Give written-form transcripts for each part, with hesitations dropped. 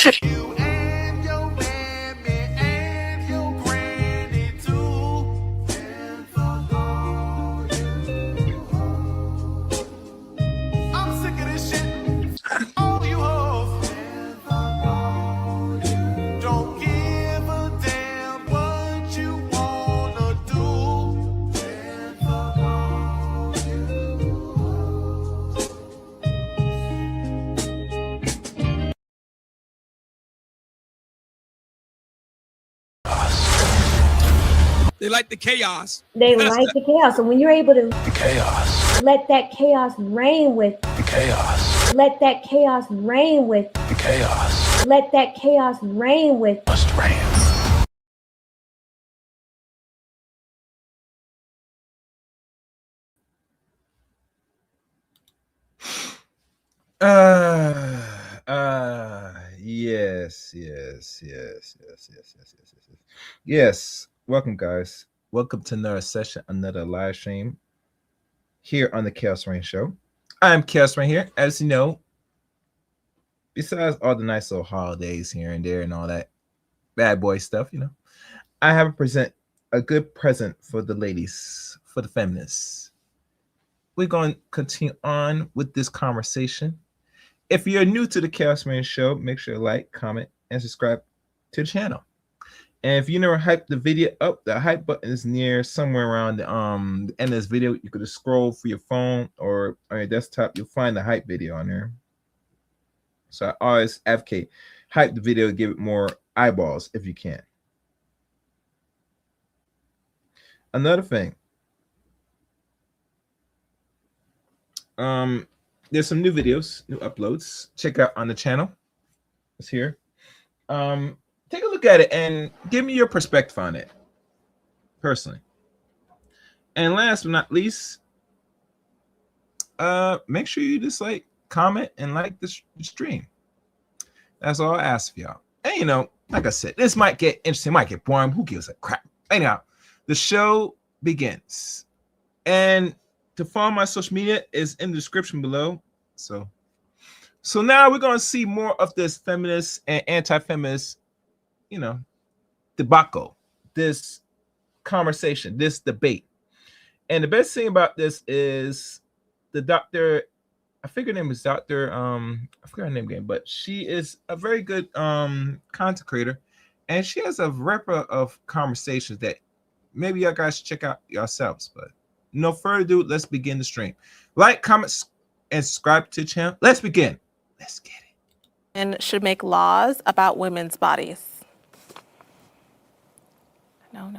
You and your mammy and your granny too. And fuck all you hoes. I'm sick of this shit. All you hoes. And fuck all you. Don't give a damn what you wanna do. And fuck all you hoes. They like the chaos. They like the chaos. So when you're able to The chaos. let that chaos reign with, The chaos. let that chaos reign with, The chaos. let that chaos reign with, Must reign. Yes. Welcome, guys. Welcome to another session, another live stream here on the Chaos Rain Show. I'm Chaos Rain here. As you know, besides all the nice little holidays here and there and all that bad boy stuff, I have a good present for the ladies, for the feminists. We're going to continue on with this conversation. If you're new to the Chaos Man Show, make sure to like, comment, and subscribe to the channel. And if you never hyped the video up, the hype button is near somewhere around the end of this video. You could just scroll through your phone or on your desktop. You'll find the hype video on there. So I always advocate hype the video, give it more eyeballs if you can. Another thing. There's some new videos, new uploads. Check out on the channel. It's here. Take a look at it and give me your perspective on it, personally. And last but not least, make sure you just comment and like the stream. That's all I ask of y'all. And like I said, this might get interesting, might get boring. Who gives a crap? Anyhow, the show begins. And to follow my social media is in the description below. So now we're going to see more of this feminist and anti-feminist, debacle, this conversation, this debate. And the best thing about this is the doctor, I figure her name is Dr. I forgot her name again, but she is a very good content creator. And she has a repertoire of conversations that maybe y'all guys should check out yourselves. But no further ado, let's begin the stream. Like, comment, and subscribe to the channel. Let's begin. Let's get it. And should make laws about women's bodies. No.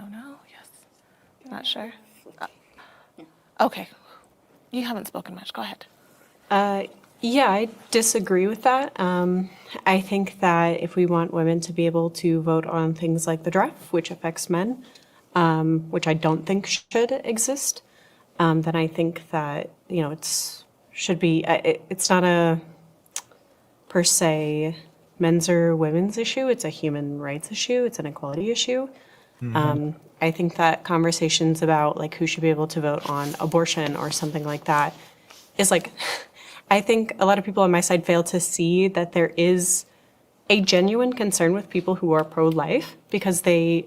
Yes. Not sure. Okay. You haven't spoken much. Go ahead. Yeah, I disagree with that. I think that if we want women to be able to vote on things like the draft, which affects men, which I don't think should exist, then I think that, it's not a per se men's or women's issue. It's a human rights issue. It's an equality issue. I think that conversations about who should be able to vote on abortion or something like that is I think a lot of people on my side fail to see that there is a genuine concern with people who are pro-life because they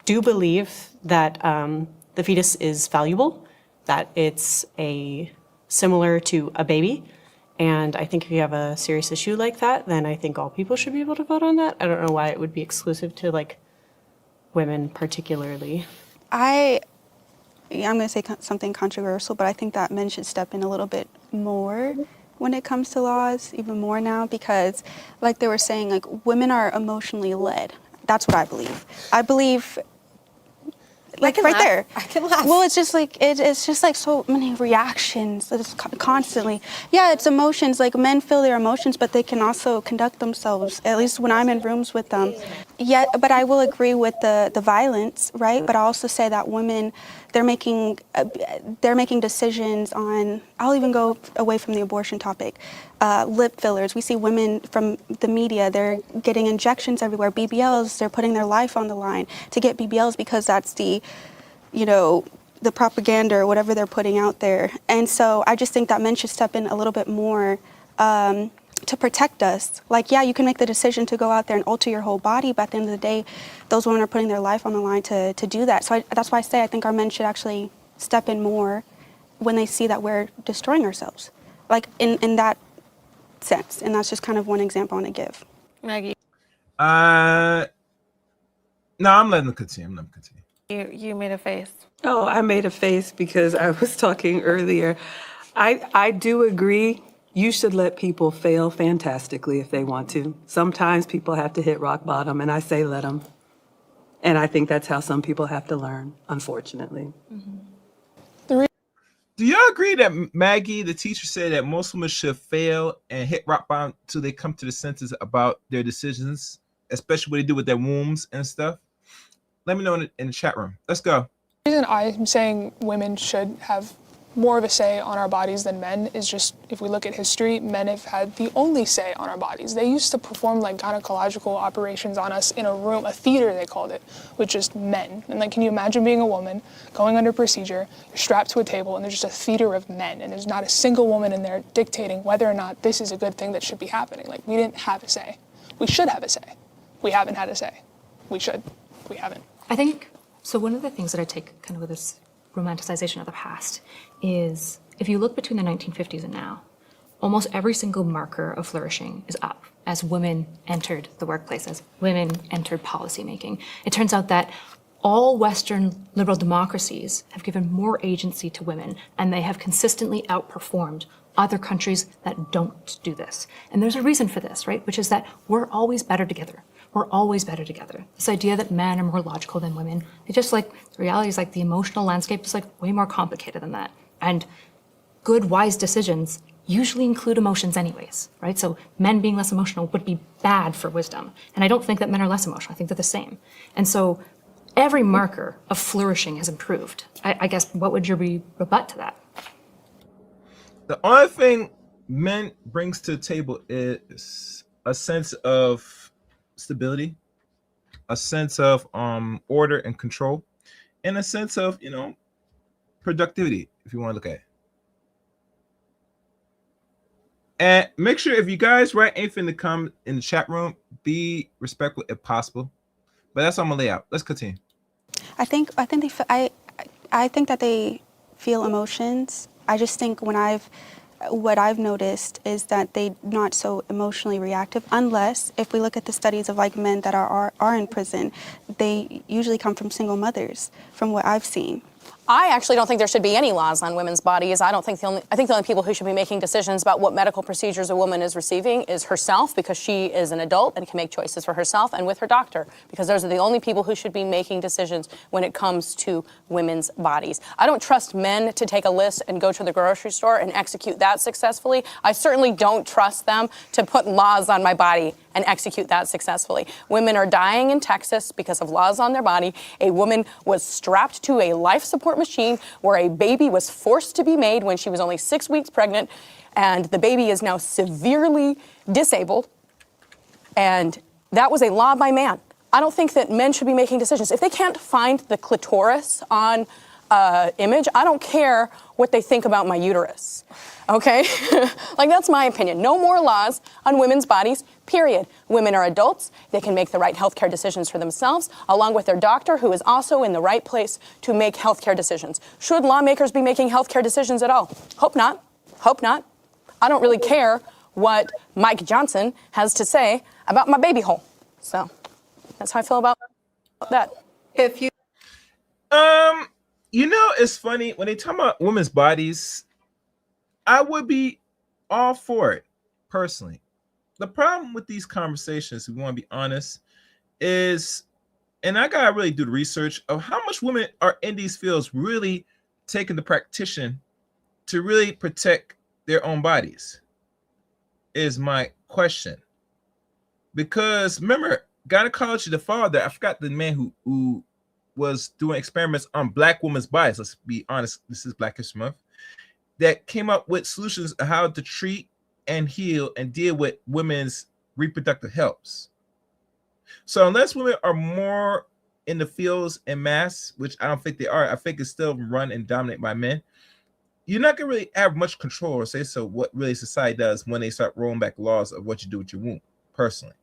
do believe that the fetus is valuable, that it's similar to a baby. And I think if you have a serious issue like that, then I think all people should be able to vote on that. I don't know why it would be exclusive to women particularly. I'm going to say something controversial, but I think that men should step in a little bit more when it comes to laws, even more now, because like they were saying, women are emotionally led. That's what I believe. I believe, right there. I can laugh. Well, it's just it's just so many reactions constantly. Yeah, it's emotions. Men feel their emotions, but they can also conduct themselves, at least when I'm in rooms with them. Yeah, but I will agree with the violence, right? But I also say that women, they're making decisions on, I'll even go away from the abortion topic, lip fillers. We see women from the media, they're getting injections everywhere, BBLs, they're putting their life on the line to get BBLs because that's the propaganda or whatever they're putting out there. And so I just think that men should step in a little bit more. to protect us. Like, yeah, you can make the decision to go out there and alter your whole body, but at the end of the day, those women are putting their life on the line to do that. So that's why I say I think our men should actually step in more when they see that we're destroying ourselves, like in that sense. And that's just kind of one example I want to give. Maggie, No, I'm letting them continue. you made a face. Oh, I made a face because I was talking earlier. I do agree. You should let people fail fantastically if they want to. Sometimes people have to hit rock bottom, and I say let them. And I think that's how some people have to learn, unfortunately. Do y'all agree that Maggie, the teacher, said that most women should fail and hit rock bottom till they come to the senses about their decisions, especially what they do with their wombs and stuff? Let me know in the chat room. Let's go. The reason I'm saying women should have more of a say on our bodies than men is just, if we look at history, men have had the only say on our bodies. They used to perform like gynecological operations on us in a room, a theater they called it, with just men. And like, can you imagine being a woman going under procedure, you're strapped to a table, and there's just a theater of men, and there's not a single woman in there dictating whether or not this is a good thing that should be happening. Like, we didn't have a say. We should have a say. We haven't had a say. We should. We haven't. I think, so one of the things that I take kind of with this romanticization of the past is, if you look between the 1950s and now, almost every single marker of flourishing is up as women entered the workplace, as women entered policymaking. It turns out that all Western liberal democracies have given more agency to women, and they have consistently outperformed other countries that don't do this. And there's a reason for this, right? Which is that we're always better together. We're always better together. This idea that men are more logical than women, it's just like, the reality is like the emotional landscape is like way more complicated than that. And good, wise decisions usually include emotions anyways, right? So men being less emotional would be bad for wisdom. And I don't think that men are less emotional. I think they're the same. And so every marker of flourishing has improved. I guess, what would your rebut to that? The only thing men brings to the table is a sense of stability, a sense of order and control, and a sense of, productivity, if you want to look at it. And make sure, if you guys write anything to come in the chat room, be respectful if possible. But that's what I'm gonna lay out. Let's continue. I think that they feel emotions. I just think what I've noticed is that they're not so emotionally reactive, unless, if we look at the studies of like men that are in prison, they usually come from single mothers, from what I've seen. I actually don't think there should be any laws on women's bodies. I think the only people who should be making decisions about what medical procedures a woman is receiving is herself, because she is an adult and can make choices for herself, and with her doctor, because those are the only people who should be making decisions when it comes to women's bodies. I don't trust men to take a list and go to the grocery store and execute that successfully. I certainly don't trust them to put laws on my body and execute that successfully. Women are dying in Texas because of laws on their body. A woman was strapped to a life support machine where a baby was forced to be made when she was only 6 weeks pregnant, and the baby is now severely disabled, and that was a law by man. I don't think that men should be making decisions. If they can't find the clitoris on image, I don't care what they think about my uterus, okay? Like, that's my opinion. No more laws on women's bodies, period. Women are adults. They can make the right healthcare decisions for themselves, along with their doctor, who is also in the right place to make healthcare decisions. Should lawmakers be making healthcare decisions at all? Hope not. Hope not. I don't really care what Mike Johnson has to say about my baby hole. So that's how I feel about that. If you It's funny when they talk about women's bodies, I would be all for it personally. The problem with these conversations, if we want to be honest, is, and I gotta really do the research of how much women are in these fields really taking the practitioner to really protect their own bodies, is my question. Because remember, gynecology, the father, I forgot the man who was doing experiments on Black women's bodies. Let's be honest, this is Black History Month. That came up with solutions on how to treat and heal and deal with women's reproductive health. So unless women are more in the fields en masse, which I don't think they are, I think it's still run and dominated by men. you're not gonna really have much control or say so what really society does when they start rolling back laws of what you do with your womb. Personally,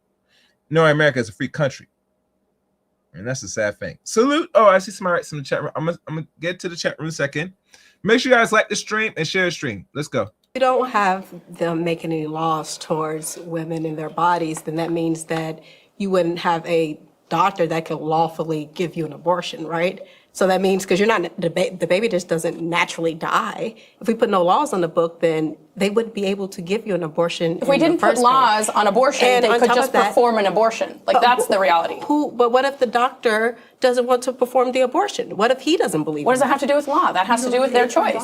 no, America is a free country, and that's a sad thing. Salute! Oh, I see some rights in the chat room. I'm gonna get to the chat room in a second. Make sure you guys like the stream and share the stream. Let's go. We don't have them making any laws towards women and their bodies, then that means that you wouldn't have a doctor that could lawfully give you an abortion, right? So that means, because you're not, the baby just doesn't naturally die. If we put no laws on the book, then they wouldn't be able to give you an abortion. If we didn't put laws on abortion, they could just perform an abortion. Like, that's the reality. But what if the doctor doesn't want to perform the abortion? What if he doesn't believe? What does that have to do with law? That has to do with their choice.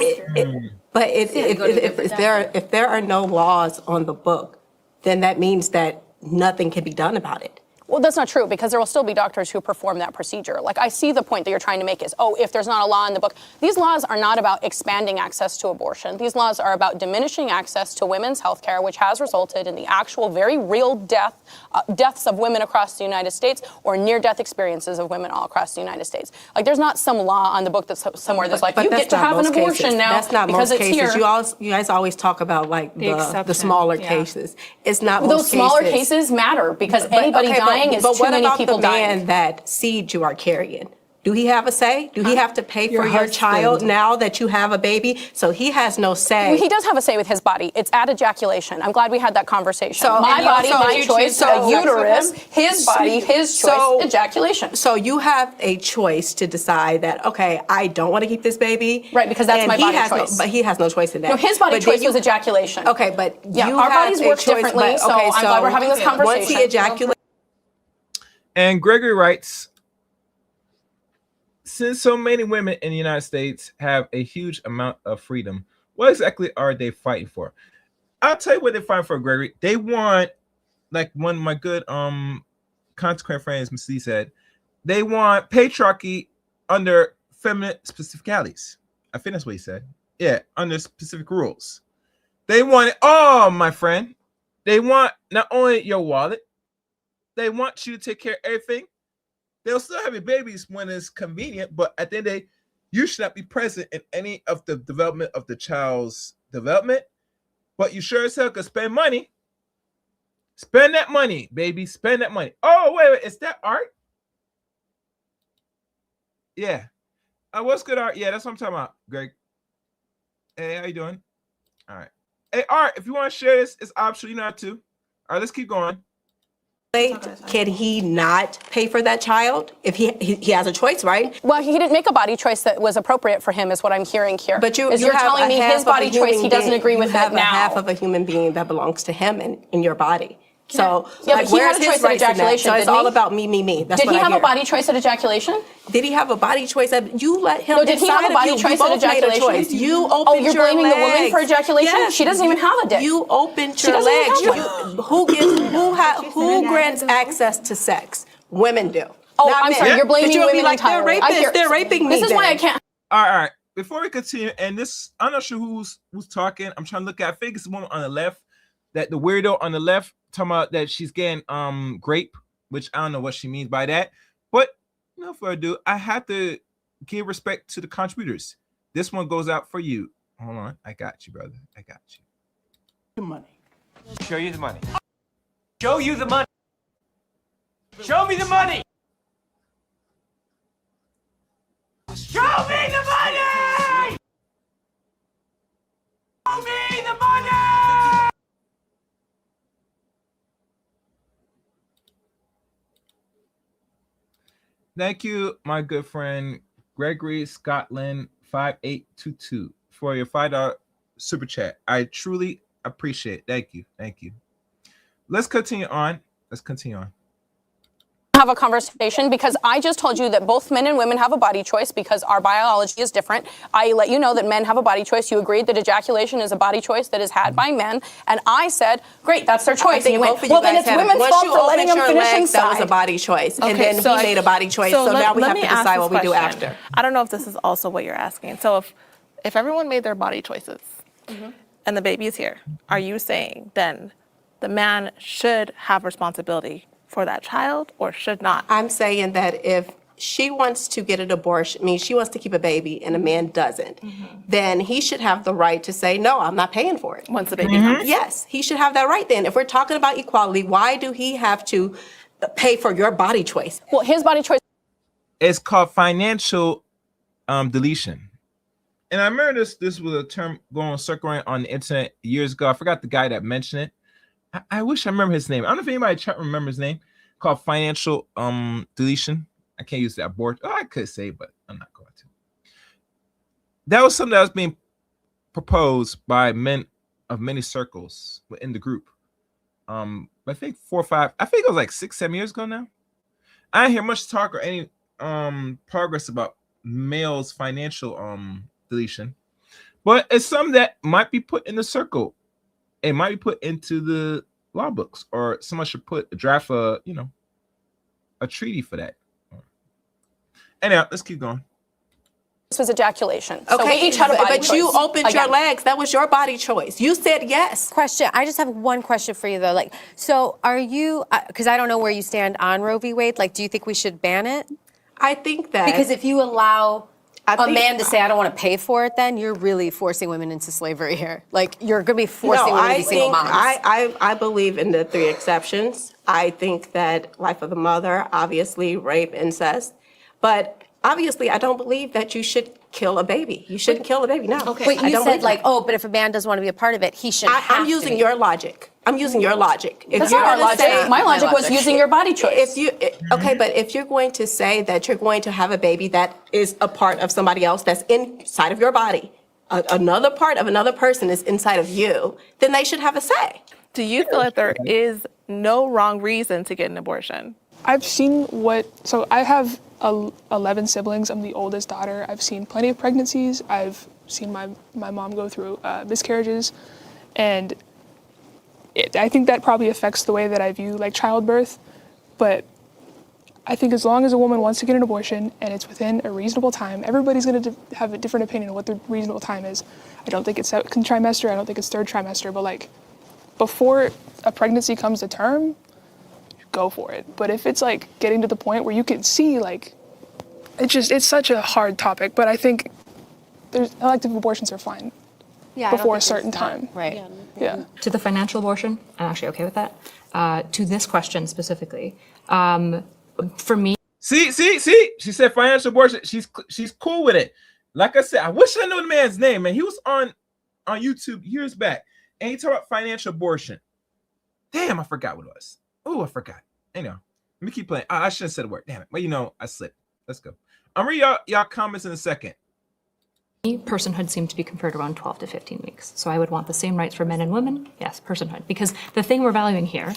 But if there are no laws on the book, then that means that nothing can be done about it. Well, that's not true, because there will still be doctors who perform that procedure. Like, I see the point that you're trying to make is, oh, if there's not a law in the book. These laws are not about expanding access to abortion. These laws are about diminishing access to women's health care, which has resulted in the actual very real deaths of women across the United States, or near-death experiences of women all across the United States. Like, there's not some law on the book that's somewhere that's like, you get to have an abortion now that's not because most it's cases. here. You guys always talk about like the smaller cases. It's not Those most smaller cases matter, because anybody dying is too many people the dying. man that seed you are carrying? Do he have a say? Do he have to pay for your child now that you have a baby? So he has no say. Well, he does have a say with his body. It's at ejaculation. I'm glad we had that conversation. So my body, my choice, a uterus, his body, his choice, ejaculation. So you have a choice to decide that, okay, I don't want to keep this baby. Right, because that's my body choice. But he has no choice in that. No, his body choice was ejaculation. Okay, but yeah, you our have bodies a work choice, differently, so I'm glad we're having this conversation. Once he ejaculates. And Gregory writes, since so many women in the United States have a huge amount of freedom, what exactly are they fighting for? I'll tell you what they're fighting for, Gregory. They want, like one of my good consequent friends, Ms. Lee said, they want patriarchy under feminine specificalities. I think that's what he said. Yeah, under specific rules. They want it all, my friend. They want not only your wallet, they want you to take care of everything. They'll still have your babies when it's convenient, but at the end of the day, you should not be present in any of the development of the child's development. But you sure as hell could spend money. Spend that money, baby. Spend that money. Oh, wait, is that art? Yeah. What's good art? Yeah, that's what I'm talking about, Greg. Hey, how you doing? All right. Hey, Art, if you want to share this, it's optional. You know how to. All right, let's keep going. Can he not pay for that child if he has a choice, right? Well, he didn't make a body choice that was appropriate for him, is what I'm hearing here. But you're telling me his body choice, he doesn't agree with it now. You have a half of a human being that belongs to him in your body. So, yeah, but he had a choice at ejaculation. So it's all about me. That's did he have a body choice at ejaculation? Did he have a body choice? You let him. No, did he have a body choice at ejaculation? You opened you're blaming the woman for ejaculation? Yes. She doesn't even have a dick. You opened your legs. Who grants access to sex? Women do. Oh, I'm sorry. You're blaming women entirely. They're raping me. This is why I can't. All right. Before we continue, and this, I'm not sure who's talking. I'm trying to look at. I think it's the woman on the left. That the weirdo on the left talking about that she's getting grape, which I don't know what she means by that. But no further ado, I have to give respect to the contributors. This one goes out for you. Hold on, I got you, brother. I got you. The money. Show you the money. Show you the money. Show me the money. Show me the money. Show me the money. Thank you, my good friend Gregory Scotland 5822 for your $5 super chat. I truly appreciate it. Thank you. Thank you. Let's continue on. Have a conversation, because I just told you that both men and women have a body choice because our biology is different. I let you know that men have a body choice. You agreed that ejaculation is a body choice that is had by men, and I said, great, that's their choice. And you went, well, then it's women's fault for letting them finish inside. That was a body choice, and then he made a body choice. So now we have to decide what we do after. I don't know if this is also what you're asking. So if everyone made their body choices and the baby is here, are you saying then the man should have responsibility for that child or should not? I'm saying that if she wants to get an abortion, I mean, she wants to keep a baby and a man doesn't, then he should have the right to say, no, I'm not paying for it. Once the baby comes. Yes, he should have that right then. If we're talking about equality, why do he have to pay for your body choice? Well, his body choice. It's called financial deletion. And I remember this was a term going circling on the internet years ago. I forgot the guy that mentioned it. I wish I remember his name. I don't know if anybody in chat remembers his name. Called financial deletion. I can't use that board. Oh, I could say, but I'm not going to. That was something that was being proposed by men of many circles within the group. I think 4 or 5. I think it was like 6, 7 years ago now. I didn't hear much talk or any progress about males' financial deletion, but it's something that might be put in the circle. It might be put into the law books, or someone should draft a treaty for that. Anyhow, let's keep going. This was ejaculation. Okay, So we each had a body but choice. you opened your Again. legs. That was your body choice. You said yes. Question. I just have one question for you though. Like, so are you? Because I don't know where you stand on Roe v. Wade. Like, do you think we should ban it? I think that Because if you allow a think- man to say, I don't want to pay for it, then you're really forcing women into slavery here. Like, you're going to be forcing women to be single moms. I believe in the 3 exceptions. I think that life of the mother, obviously, rape, incest. But obviously, I don't believe that you should kill a baby. You shouldn't kill a baby, no. But I you don't said believe like, that. oh, but if a man doesn't want to be a part of it, he shouldn't have I'm to using be. your logic. I'm using your logic. If That's you're not our gonna logic. say- My logic was using your body choice. If you okay, but if you're going to say that you're going to have a baby that is a part of somebody else that's inside of your body, another part of another person is inside of you, then they should have a say. Do you feel that there is no wrong reason to get an abortion? I've seen so I have 11 siblings. I'm the oldest daughter. I've seen plenty of pregnancies. I've seen my mom go through miscarriages. And I think that probably affects the way that I view like childbirth. But I think as long as a woman wants to get an abortion and it's within a reasonable time, everybody's going to have a different opinion of what the reasonable time is. I don't think it's second trimester. I don't think it's third trimester. But like before a pregnancy comes to term, go for it. But if it's like getting to the point where you can see like, it's such a hard topic. But I think elective abortions are fine before a certain time. Right. Yeah. To the financial abortion, I'm actually okay with that. To this question specifically, for me. See. She said financial abortion. She's cool with it. Like I said, I wish I knew the man's name, man. He was on YouTube years back, and he talked about financial abortion. Damn, I forgot what it was. Oh, I forgot. Let me keep playing. I shouldn't have said a word. Damn it. Well, I slipped. Let's go. I'm read y'all comments in a second. Personhood seemed to be conferred around 12 to 15 weeks. So I would want the same rights for men and women. Yes, personhood. Because the thing we're valuing here,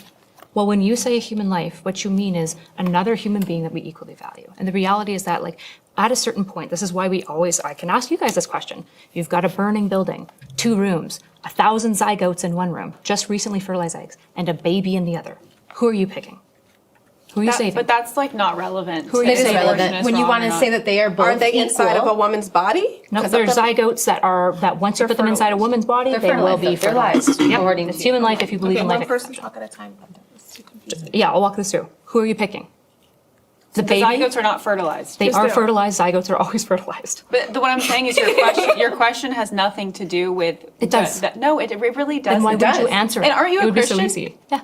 well, when you say a human life, what you mean is another human being that we equally value. And the reality is that, like, at a certain point, this is why I can ask you guys this question. You've got a burning building, 2 rooms, 1,000 zygotes in one room, just recently fertilized eggs, and a baby in the other. Who are you picking? Who are you saving? But that's like not relevant. Who are you It is saving? relevant when you want to say that they are both Are they inside of a woman's body? No, they're zygotes that once you put them inside a woman's body, they will be fertilized. Yep. It's human life if you believe in life. One person talk at a time. Yeah, I'll walk this through. Who are you picking? The The baby? zygotes are not fertilized. They are fertilized. Zygotes are always fertilized. But what I'm saying is your question has nothing to do with. It does. No, it really does. Then why It wouldn't does. you answer it? And are you It a would be Christian? so easy. Yeah.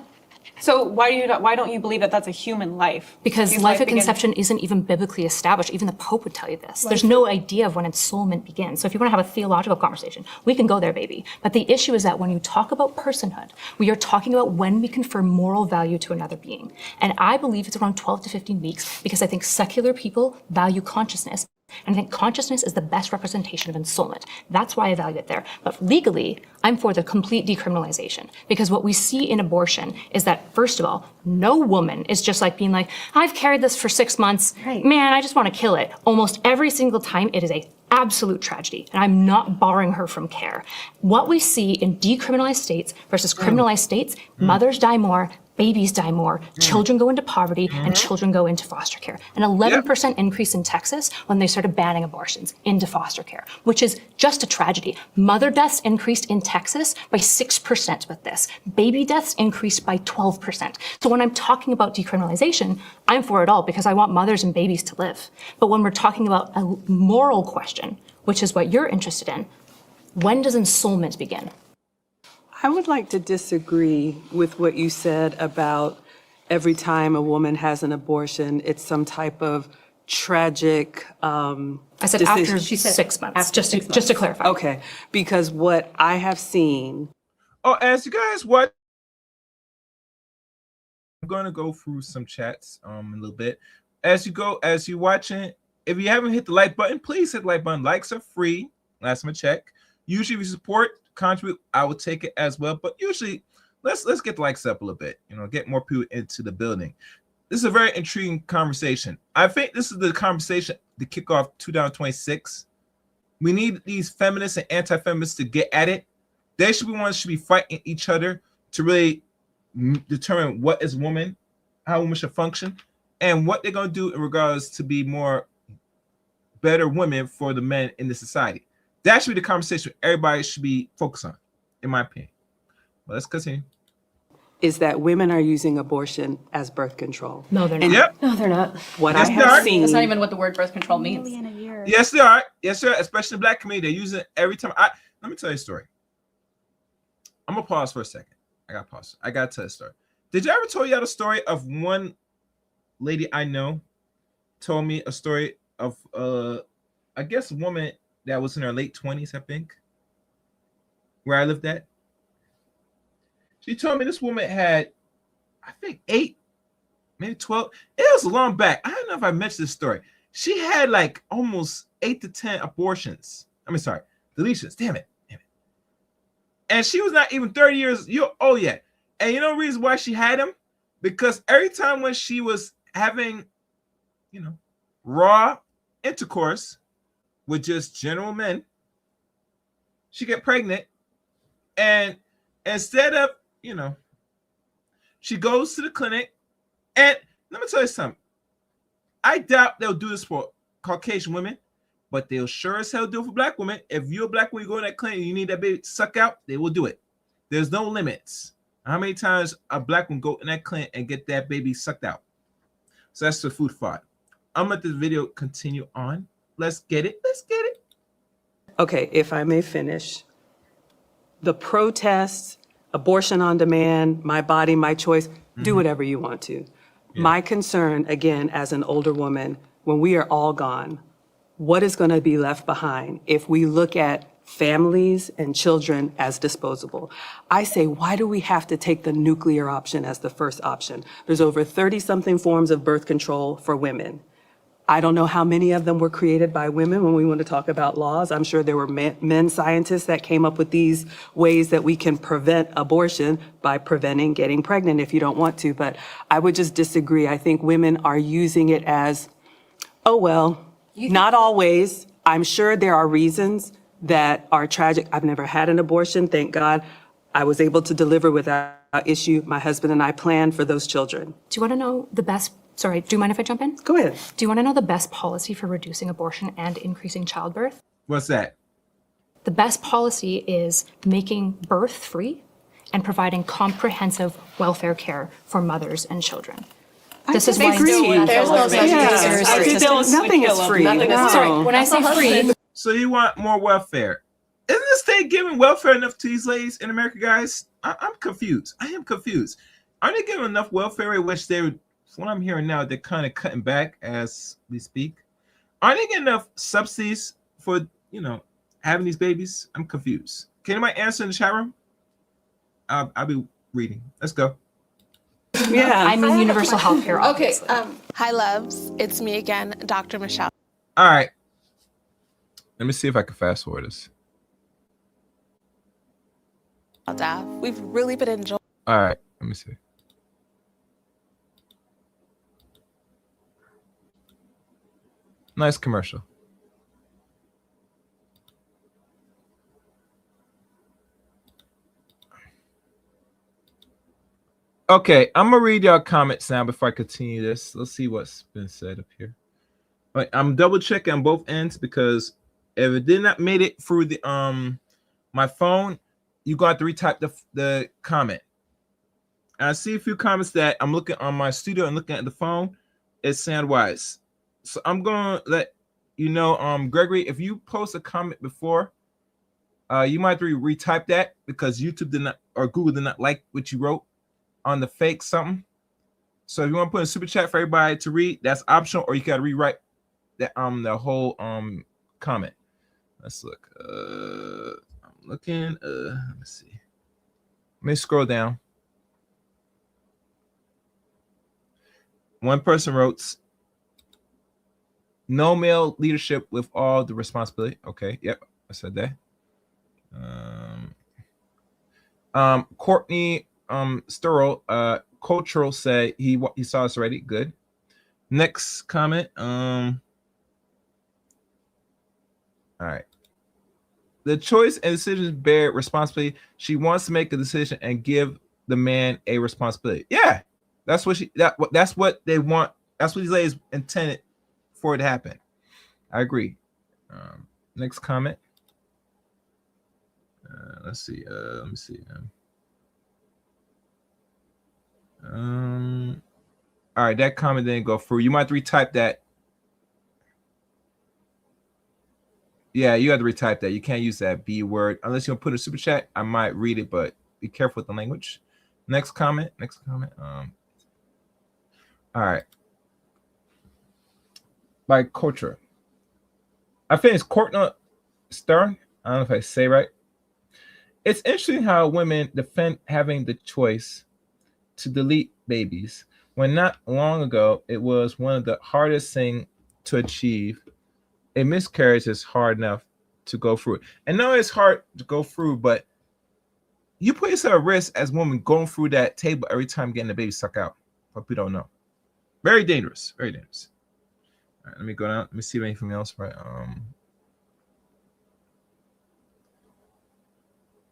So why don't you believe that that's a human life? Because life at conception isn't even biblically established. Even the Pope would tell you this. There's no idea of when ensoulment begins. So if you want to have a theological conversation, we can go there, baby. But the issue is that when you talk about personhood, we are talking about when we confer moral value to another being. And I believe it's around 12 to 15 weeks because I think secular people value consciousness. And I think consciousness is the best representation of ensoulment. That's why I value it there. But legally, I'm for the complete decriminalization. Because what we see in abortion is that, first of all, no woman is just like being like, I've carried this for 6 months. Right. Man, I just want to kill it. Almost every single time, it is a absolute tragedy. And I'm not barring her from care. What we see in decriminalized states versus criminalized states, mothers die more, babies die more, children go into poverty, and children go into foster care. An 11% increase in Texas when they started banning abortions into foster care, which is just a tragedy. Mother deaths increased in Texas by 6% with this. Baby deaths increased by 12%. So when I'm talking about decriminalization, I'm for it all because I want mothers and babies to live. But when we're talking about a moral question, which is what you're interested in, when does ensoulment begin? I would like to disagree with what you said about every time a woman has an abortion, it's some type of tragic I said decision. after 6 months, just to clarify. Okay, because what I have seen. Oh, as you guys watch, I'm going to go through some chats a little bit. As you're watching, if you haven't hit the like button, please hit the like button. Likes are free. Last time I check. Usually, if you support, contribute, I will take it as well. But usually, let's get the likes up a little bit. Get more people into the building. This is a very intriguing conversation. I think this is the conversation to kick off 2026. We need these feminists and anti-feminists to get at it. They should be fighting each other to really determine what is woman, how women should function, and what they're going to do in regards to be more better women for the men in the society. That should be the conversation everybody should be focused on, in my opinion. Well, let's continue. Is that women are using abortion as birth control. No, they're not. Yep. No, they're not. What Yes, I they are. have seen. That's not even what the word birth control means. Yes, they are. Yes, sir. Especially in the black community, they use it every time. Let me tell you a story. I'm gonna pause for a second. I gotta pause. I gotta tell a story. Did you ever tell y'all the story of one lady I know told me a story of I guess a woman that was in her late 20s, I think, where I lived at. She told me this woman had, I think, 8, maybe 12. It was a long back. I don't know if I mentioned this story. She had like almost 8 to 10 abortions. Deletions. Damn it. And she was not even 30 years old yet. And you know the reason why she had them? Because every time when she was having, raw intercourse with just general men, she get pregnant. And instead of, she goes to the clinic. And let me tell you something. I doubt they'll do this for Caucasian women, but they'll sure as hell do it for black women. If you're a black woman, you go in that clinic and you need that baby to suck out, they will do it. There's no limits. How many times a black woman go in that clinic and get that baby sucked out? So that's the food for thought. I'm gonna let this video continue on. Let's get it. Okay, if I may finish. The protests, abortion on demand, my body, my choice, do whatever you want to. Yeah. My concern, again, as an older woman, when we are all gone, what is going to be left behind if we look at families and children as disposable? I say, why do we have to take the nuclear option as the first option? There's over 30-something forms of birth control for women. I don't know how many of them were created by women when we want to talk about laws. I'm sure there were men scientists that came up with these ways that we can prevent abortion by preventing getting pregnant if you don't want to. But I would just disagree. I think women are using it as, oh, well, not always. I'm sure there are reasons that are tragic. I've never had an abortion. Thank God I was able to deliver without issue. My husband and I planned for those children. Do you want to know the best? Sorry, do you mind if I jump in? Go ahead. Do you want to know the best policy for reducing abortion and increasing childbirth? What's that? The best policy is making birth free and providing comprehensive welfare care for mothers and children. This is why There's no such thing as nothing is free. Sorry, when I say free. So you want more welfare? Isn't the state giving welfare enough to these ladies in America, guys? I'm confused. I am confused. Aren't they giving enough welfare, which they would? From what I'm hearing now, they're kind of cutting back as we speak. Aren't they getting enough subsidies for, having these babies? I'm confused. Can anybody answer in the chat room? I'll be reading. Let's go. Yeah. I mean universal health care, obviously. Okay, hi loves, it's me again, Dr. Michelle. All right. Let me see if I can fast forward this. We've really been enjoying. All right. Let me see. Nice commercial. Okay, I'm gonna read y'all comments now before I continue this. Let's see what's been said up here. All right, I'm double checking on both ends because if it did not made it through the my phone, you got to retype the comment. I see a few comments that I'm looking on my studio and looking at the phone. It's sound wise, so I'm gonna let you know, Gregory, if you post a comment before, you might have to retype that because YouTube did not or Google did not like what you wrote on the fake something. So if you want to put a super chat for everybody to read, that's optional, or you gotta rewrite that the whole comment. Let's look. I'm looking. Let me see. Let me scroll down. One person wrote, "No male leadership with all the responsibility." Okay, yep, I said that. Courtney Sturl, cultural said he saw us already. Good. Next comment. All right. The choice and decisions bear responsibility. She wants to make a decision and give the man a responsibility. Yeah, that's what that's what they want. That's what these ladies intended for it to happen. I agree. Next comment. Let's see. Let me see. All right, that comment didn't go through. You might have to retype that. Yeah, you have to retype that. You can't use that B word unless you want to put a super chat. I might read it, but be careful with the language. Next comment. All right. By culture. I think it's Courtney Stern. I don't know if I say right. It's interesting how women defend having the choice to delete babies when not long ago it was one of the hardest things to achieve. A miscarriage is hard enough to go through. And no, it's hard to go through, but you put yourself at risk as a woman going through that table every time getting the baby sucked out. Hope you don't know. Very dangerous. Very dangerous. All right, let me go down. Let me see if anything else. Right.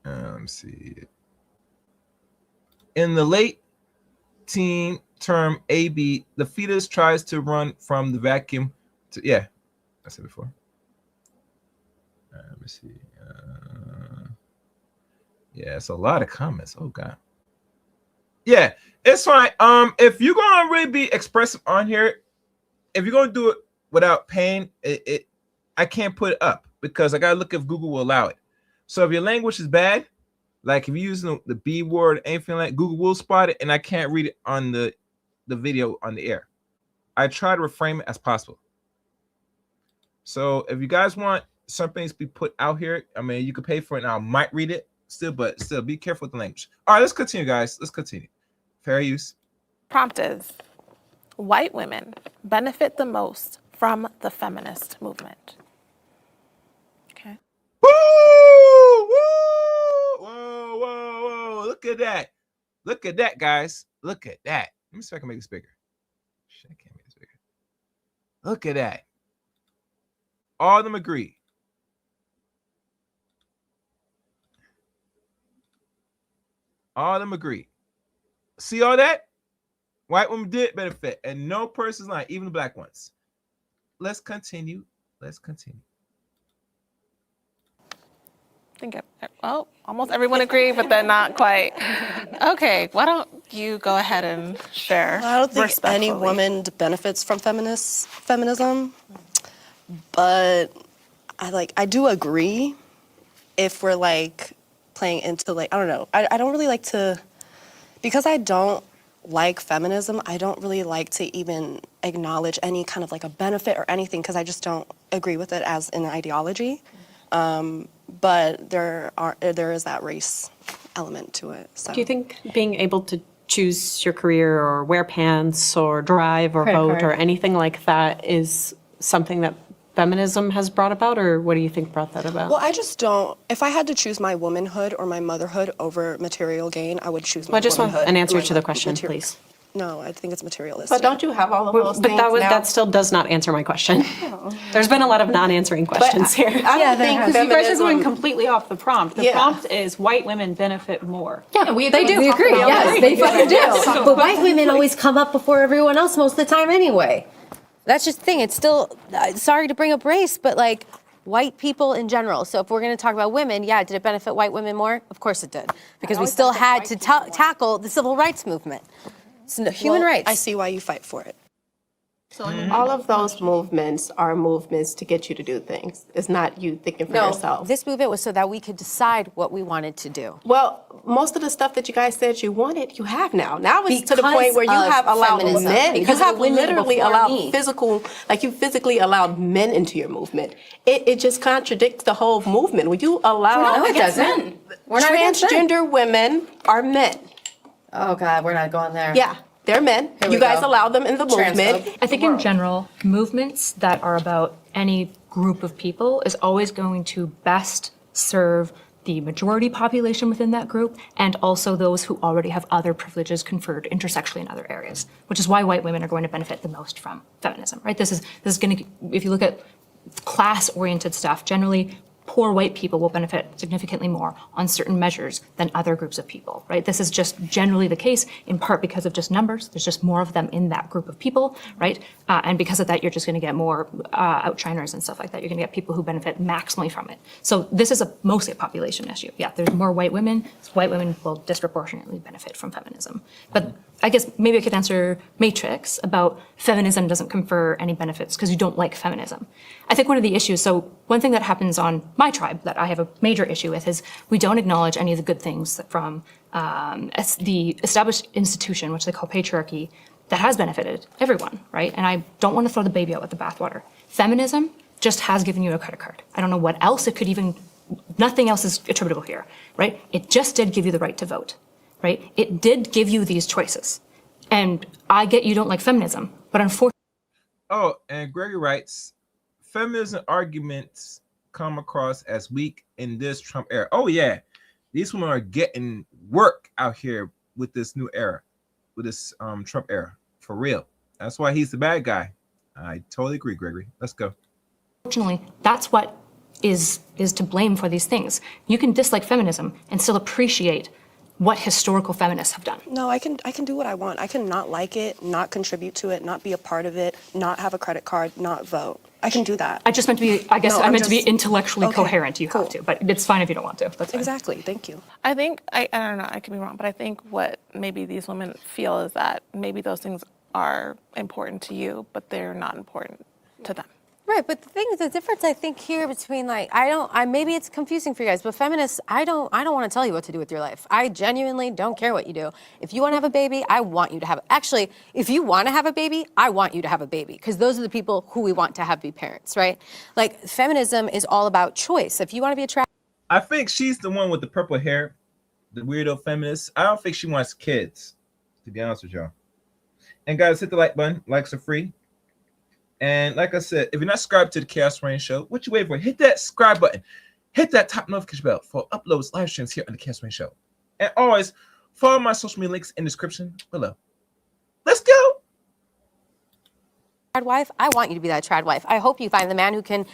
Let me see. In the late teen term AB, the fetus tries to run from the vacuum to, yeah, I said before. Let me see. Yeah, it's a lot of comments. Oh God. Yeah, it's fine. If you're gonna really be expressive on here, if you're gonna do it without paying, I can't put it up because I gotta look if Google will allow it. So if your language is bad, like if you're using the B word, anything like, Google will spot it, and I can't read it on the video on the air. I try to reframe it as possible. So if you guys want some things to be put out here, I mean, you could pay for it, and I might read it still, but still be careful with the language. All right, let's continue, guys. Let's continue. Fair use. Prompt is, white women benefit the most from the feminist movement. Okay. Woo! Woo! Whoa, whoa, whoa. Look at that. Look at that, guys. Look at that. Let me see if I can make this bigger. Shit, I can't make this bigger. Look at that. All of them agree. All of them agree. See all that? White women did benefit, and no person's lying, even the black ones. Let's continue. Let's continue. I think, well, almost everyone agreed, but then not quite. Okay, why don't you go ahead and share? I don't think any woman benefits from feminism, but I do agree if we're like playing into like, I don't know. I don't really like to, because I don't like feminism, I don't really like to even acknowledge any kind of like a benefit or anything because I just don't agree with it as an ideology. But there is that race element to it. So. Do you think being able to choose your career or wear pants or drive or vote or anything like that is something that feminism has brought about, or what do you think brought that about? Well, I just don't. If I had to choose my womanhood or my motherhood over material gain, I would choose my womanhood. I just want an answer to the question, please. No, I think it's materialistic. But don't you have all of those But things that now? that still does not answer my question. There's been a lot of non-answering questions here. I don't think Because you guys are going feminism- completely off the prompt. The Yeah. prompt is white women benefit more. Yeah, we they do. We agree. Yes, they fucking do. But white women always come up before everyone else most of the time anyway. That's just the thing. It's still, sorry to bring up race, but like white people in general. So if we're going to talk about women, yeah, did it benefit white women more? Of course it did. Because we still had to tackle the civil rights movement. It's human Well, rights. I see why you fight for it. So all of those movements are movements to get you to do things. It's not you thinking for yourself. This movement was so that we could decide what we wanted to do. Well, most of the stuff that you guys said you wanted, you have now. Now it's to the Because point where you of have allowed feminism. men. Because you of have the women literally before allowed me. you physically allowed men into your movement. It just contradicts the whole movement. When you allow No, it doesn't. We're not against men. transgender women are men. Oh God, we're not going there. Yeah, they're men. Here we You guys go. allow them in the movement. I think in general, movements that are about any group of people is always going to best serve the majority population within that group and also those who already have other privileges conferred intersexually in other areas, which is why white women are going to benefit the most from feminism, right? This is going to, if you look at class-oriented stuff, generally poor white people will benefit significantly more on certain measures than other groups of people, right? This is just generally the case, in part because of just numbers. There's just more of them in that group of people, right? And because of that, you're just going to get more outshiners and stuff like that. You're going to get people who benefit maximally from it. So this is mostly a population issue. Yeah, there's more white women. So white women will disproportionately benefit from feminism. But I guess maybe I could answer Matrix about feminism doesn't confer any benefits because you don't like feminism. I think one of the issues, so one thing that happens on my tribe that I have a major issue with is we don't acknowledge any of the good things from the established institution, which they call patriarchy, that has benefited everyone, right? And I don't want to throw the baby out with the bathwater. Feminism just has given you a credit card. I don't know what else it could even, nothing else is attributable here, right? It just did give you the right to vote. Right? It did give you these choices. And I get you don't like feminism, but unfortunately. Oh, and Gregory writes, feminism arguments come across as weak in this Trump era. Oh, yeah. These women are getting work out here with this new era, with this Trump era, for real. That's why he's the bad guy. I totally agree, Gregory. Let's go. Unfortunately, that's what is to blame for these things. You can dislike feminism and still appreciate what historical feminists have done. No, I can do what I want. I can not like it, not contribute to it, not be a part of it, not have a credit card, not vote. I can do that. I just meant to be, I guess No, I meant to be intellectually coherent. You cool. have to, but it's fine if you don't want to. That's fine. Exactly. Thank you. I think, I don't know, I could be wrong, but I think what maybe these women feel is that maybe those things are important to you, but they're not important to them. Right, but the thing is, the difference I think here between maybe it's confusing for you guys, but feminists, I don't want to tell you what to do with your life. I genuinely don't care what you do. If you want to have a baby, I want you to have it. Actually, if you want to have a baby, I want you to have a baby because those are the people who we want to have be parents, right? Like feminism is all about choice. If you want to be attracted, I think she's the one with the purple hair, the weirdo feminist. I don't think she wants kids, to be honest with y'all. And guys, hit the like button. Likes are free. And like I said, if you're not subscribed to the Chaos Rain Show, what you waiting for? Hit that subscribe button. Hit that top notification bell for uploads, live streams here on the Chaos Rain Show. And always follow my social media links in the description below. Let's go. trad wife, I want you to be that trad wife. I hope you find the man who can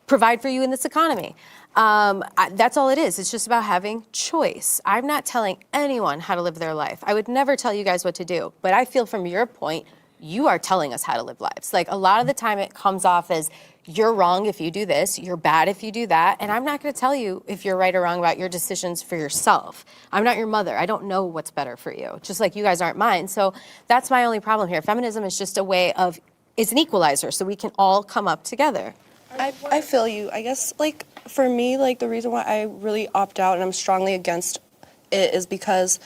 provide for you in this economy. That's all it is. It's just about having choice. I'm not telling anyone how to live their life. I would never tell you guys what to do. But I feel from your point, you are telling us how to live lives. Like a lot of the time it comes off as you're wrong if you do this, you're bad if you do that. And I'm not going to tell you if you're right or wrong about your decisions for yourself. I'm not your mother. I don't know what's better for you, just like you guys aren't mine. So that's my only problem here. Feminism is just a way of, it's an equalizer so we can all come up together. I feel you. I guess, like, for me, like, the reason why I really opt out and I'm strongly against it is because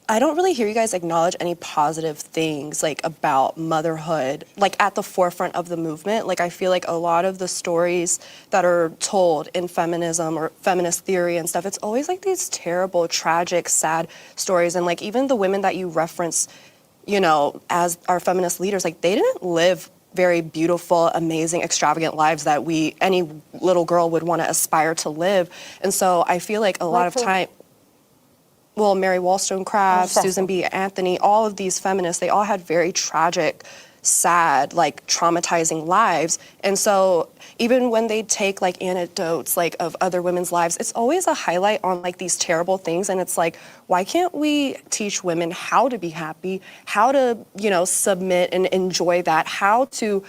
I don't really hear you guys acknowledge any positive things, like, about motherhood, like, at the forefront of the movement. Like, I feel like a lot of the stories that are told in feminism or feminist theory and stuff, it's always, like, these terrible, tragic, sad stories. And, like, even the women that you reference, you know, as our feminist leaders, like, they didn't live very beautiful, amazing, extravagant lives that any little girl would want to aspire to live. And so I feel like a lot of time, Mary Wollstonecraft, Susan B. Anthony, all of these feminists, they all had very tragic, sad, like traumatizing lives. And so even when they take like anecdotes like of other women's lives, it's always a highlight on like these terrible things. And it's like, why can't we teach women how to be happy, how to, submit and enjoy that, how to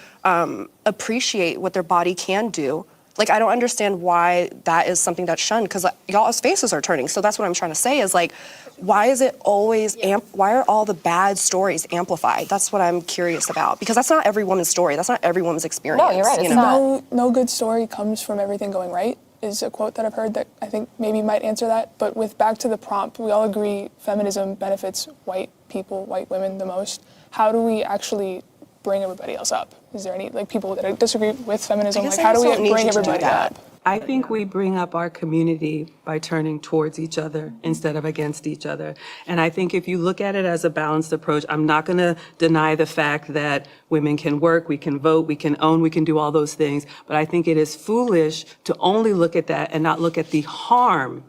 appreciate what their body can do? Like, I don't understand why that is something that's shunned, because y'all's faces are turning. So that's what I'm trying to say is like, why is it always, why are all the bad stories amplified? That's what I'm curious about, because that's not every woman's story. That's not every woman's experience. No, you're right. It's not. No good story comes from everything going right is a quote that I've heard that I think maybe might answer that. But with back to the prompt, we all agree feminism benefits white people, white women the most. How do we actually bring everybody else up? Is there any people that disagree with feminism? Like, how do we bring everybody up? I think we bring up our community by turning towards each other instead of against each other. And I think if you look at it as a balanced approach, I'm not going to deny the fact that women can work, we can vote, we can own, we can do all those things. But I think it is foolish to only look at that and not look at the harm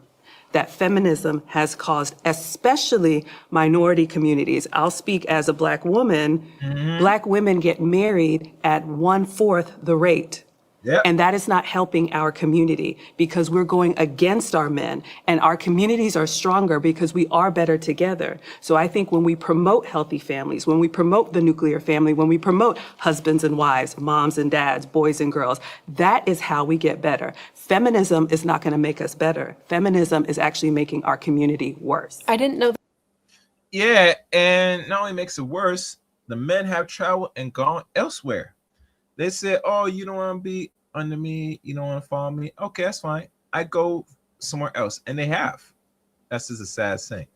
that feminism has caused, especially minority communities. I'll speak as a Black woman. Black women get married at 1/4 the rate. Yep. And that is not helping our community because we're going against our men, and our communities are stronger because we are better together. So I think when we promote healthy families, when we promote the nuclear family, when we promote husbands and wives, moms and dads, boys and girls, that is how we get better. Feminism is not going to make us better. Feminism is actually making our community worse. I didn't know that. Yeah, and not only makes it worse, the men have traveled and gone elsewhere. They said, oh, you don't want to be under me, you don't want to follow me. Okay, that's fine. I go somewhere else. And they have. That's just a sad thing.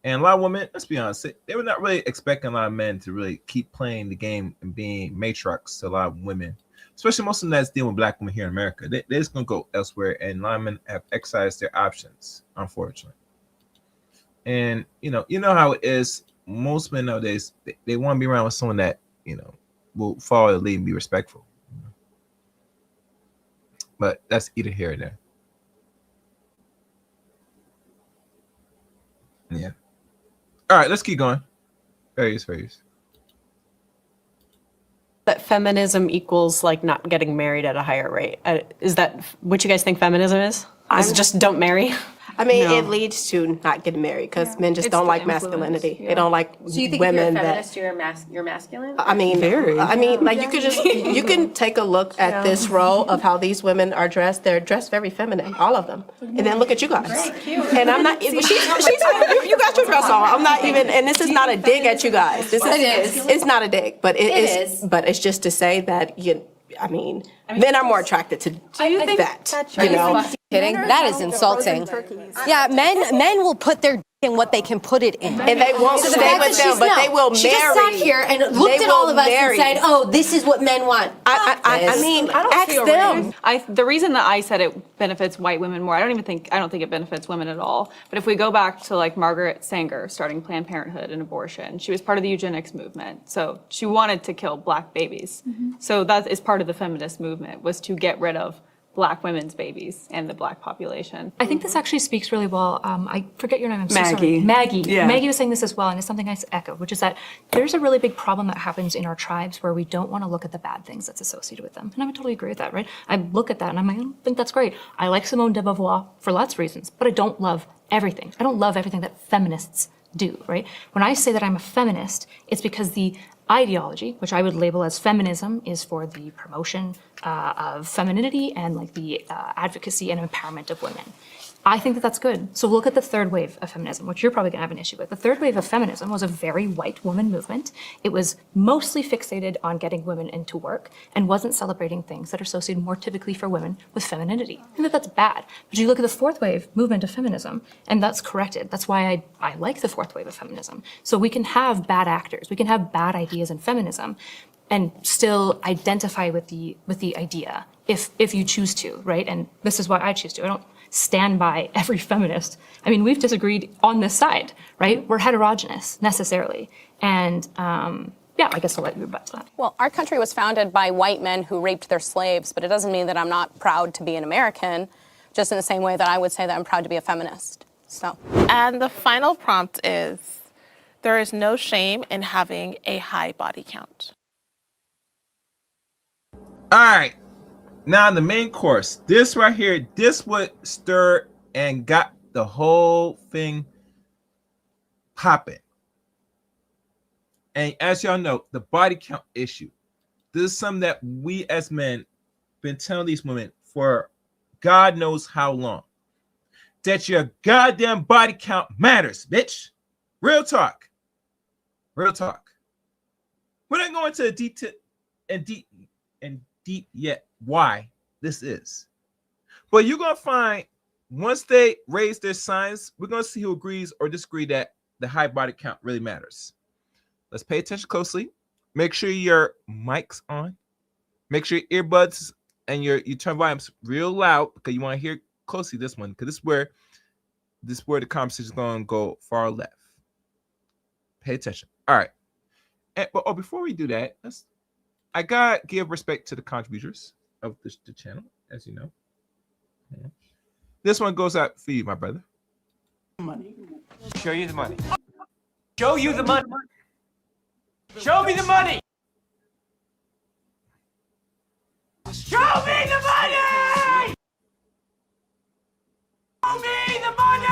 And a lot of women, let's be honest, they were not really expecting a lot of men to really keep playing the game and being matriarchs to a lot of women, especially most of them that's dealing with Black women here in America. They're just going to go elsewhere, and a lot of men have exercised their options, unfortunately. And, you know how it is. Most men nowadays, they want to be around with someone that, will follow the lead and be respectful. But that's either here or there. Yeah. All right, let's keep going. Various. That feminism equals like not getting married at a higher rate. Is that what you guys think feminism is? Is it just don't marry? I mean, it leads to not getting married because men just don't like masculinity. They don't like So you think women if you're a feminist, you're masculine? I mean, like you can take a look at this row of how these women are dressed. They're dressed very feminine, all of them. And then look at you guys. And I'm not. You got your dress on. I'm not even. And this is not a dig at you guys. It's not a dig, but it is. But it's just to say that men are more attracted to that. Kidding? That is insulting. Yeah, men will put their in what they can put it in. And they won't stay with them, but they will marry. She just sat here and looked at all of us and said, oh, this is what men want. I mean, ask them. The reason that I said it benefits white women more, I don't think it benefits women at all. But if we go back to like Margaret Sanger starting Planned Parenthood and abortion, she was part of the eugenics movement. So she wanted to kill Black babies. So that is part of the feminist movement, was to get rid of Black women's babies and the Black population. I think this actually speaks really well. I forget your name. I'm so Maggie. sorry. Maggie. Yeah. Maggie was saying this as well, and it's something I echo, which is that there's a really big problem that happens in our tribes where we don't want to look at the bad things that's associated with them. And I would totally agree with that, right? I look at that and I'm like, I don't think that's great. I like Simone de Beauvoir for lots of reasons, but I don't love everything. I don't love everything that feminists do, right? When I say that I'm a feminist, it's because the ideology, which I would label as feminism, is for the promotion of femininity and like the advocacy and empowerment of women. I think that that's good. So look at the third wave of feminism, which you're probably gonna have an issue with. The third wave of feminism was a very white woman movement. It was mostly fixated on getting women into work and wasn't celebrating things that are associated more typically for women with femininity. I think that that's bad. But you look at the fourth wave movement of feminism, and that's corrected. That's why I like the fourth wave of feminism. So we can have bad actors, we can have bad ideas in feminism, and still identify with the idea if you choose to, right? And this is why I choose to. I don't stand by every feminist. I mean, we've disagreed on this side, right? We're heterogeneous necessarily. And yeah, I guess I'll let you back to that. Well, our country was founded by white men who raped their slaves, but it doesn't mean that I'm not proud to be an American, just in the same way that I would say that I'm proud to be a feminist. So. And the final prompt is, there is no shame in having a high body count. All right. Now the main course. This right here, this would stir and got the whole thing popping. And as y'all know, the body count issue. This is something that we as men been telling these women for God knows how long. That your goddamn body count matters, bitch. Real talk. Real talk. We're not going to deep yet why this is. But you're gonna find once they raise their signs, we're gonna see who agrees or disagrees that the high body count really matters. Let's pay attention closely. Make sure your mic's on. Make sure your earbuds and you turn volumes real loud because you want to hear closely this one, because this is where the conversation is going to go far left. Pay attention. All right. But before we do that, I gotta give respect to the contributors of the channel, as you know. Yeah. This one goes out for you, my brother. Money. Show you the money. Show you the money. Show me the money. Show me the money. Show me the money.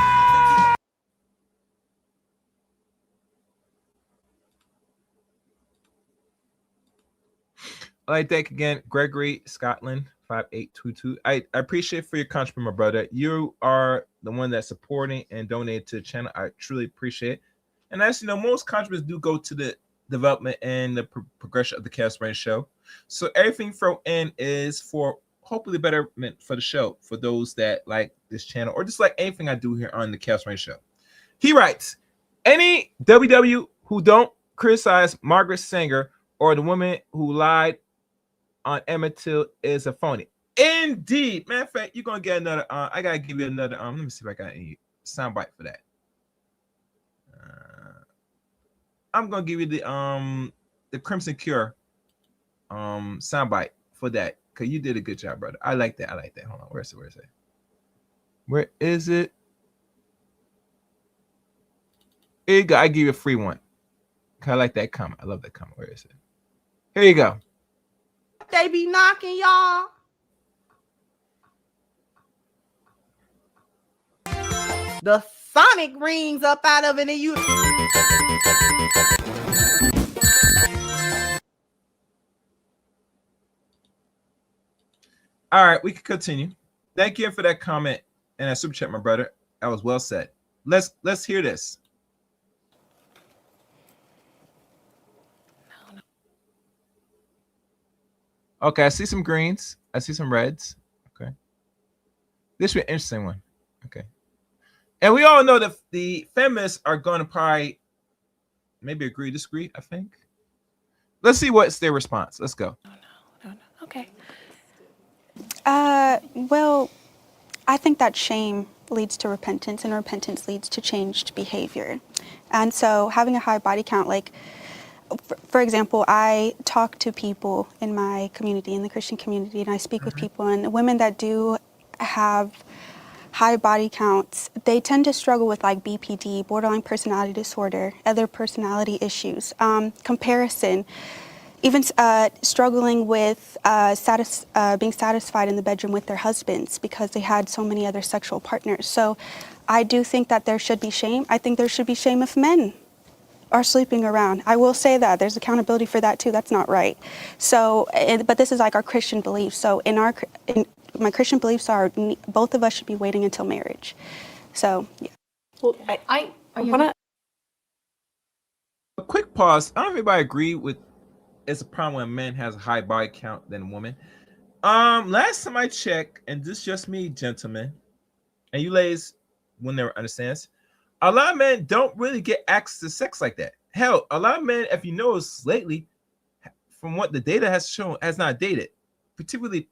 All right, thank again, Gregory Scotland 5822. I appreciate for your contribution, my brother. You are the one that's supporting and donating to the channel. I truly appreciate it. And as you know, most contributors do go to the development and the progression of the Chaos Rain show. So everything thrown in is for hopefully betterment for the show, for those that like this channel or just like anything I do here on the Chaos Rain show. He writes, any WW who don't criticize Margaret Sanger or the woman who lied on Emmett Till is a phony. Indeed. Matter of fact, you're gonna get another I gotta give you another let me see if I got any soundbite for that. I'm gonna give you the Crimson Cure soundbite for that, because you did a good job, brother. I like that. Hold on, where is it? Where is it? Here you go. I give you a free one. I like that comment. I love that comment. Where is it? Here you go. They be knocking, y'all. The sonic rings up out of it, and you. All right, we can continue. Thank you for that comment and that super chat, my brother. That was well said. Let's hear this. Okay, I see some greens. I see some reds. Okay. This should be an interesting one. Okay. And we all know that the feminists are going to probably maybe agree, disagree, I think. Let's see what's their response. Let's go. No. Okay. Well, I think that shame leads to repentance, and repentance leads to changed behavior. And so having a high body count, like, for example, I talk to people in my community, in the Christian community, and I speak with people, and women that do have high body counts, they tend to struggle with like BPD, borderline personality disorder, other personality issues, comparison, even struggling with being satisfied in the bedroom with their husbands because they had so many other sexual partners. So I do think that there should be shame. I think there should be shame if men are sleeping around. I will say that there's accountability for that too. That's not right. So, but this is like our Christian beliefs. So my Christian beliefs are both of us should be waiting until marriage. So yeah. Well, I want to. A quick pause. I don't know if everybody agree with it's a problem when a man has a high body count than a woman. Last time I checked, and this is just me, gentlemen, and you ladies will never understand this, a lot of men don't really get access to sex like that. Hell, a lot of men, if you notice lately, from what the data has shown, has not dated. Particularly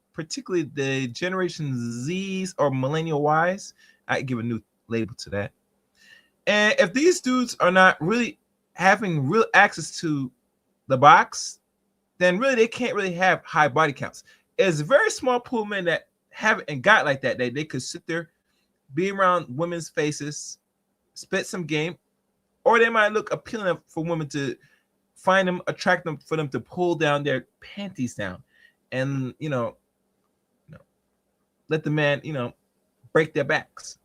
the Generation Z's or Millennial Ys. I give a new label to that. And if these dudes are not really having real access to the box, then really they can't really have high body counts. It's a very small pool of men that haven't and got like that. They could sit there, be around women's faces, spit some game, or they might look appealing for women to find them attractive for them to pull down their panties down, and let the man break their backs.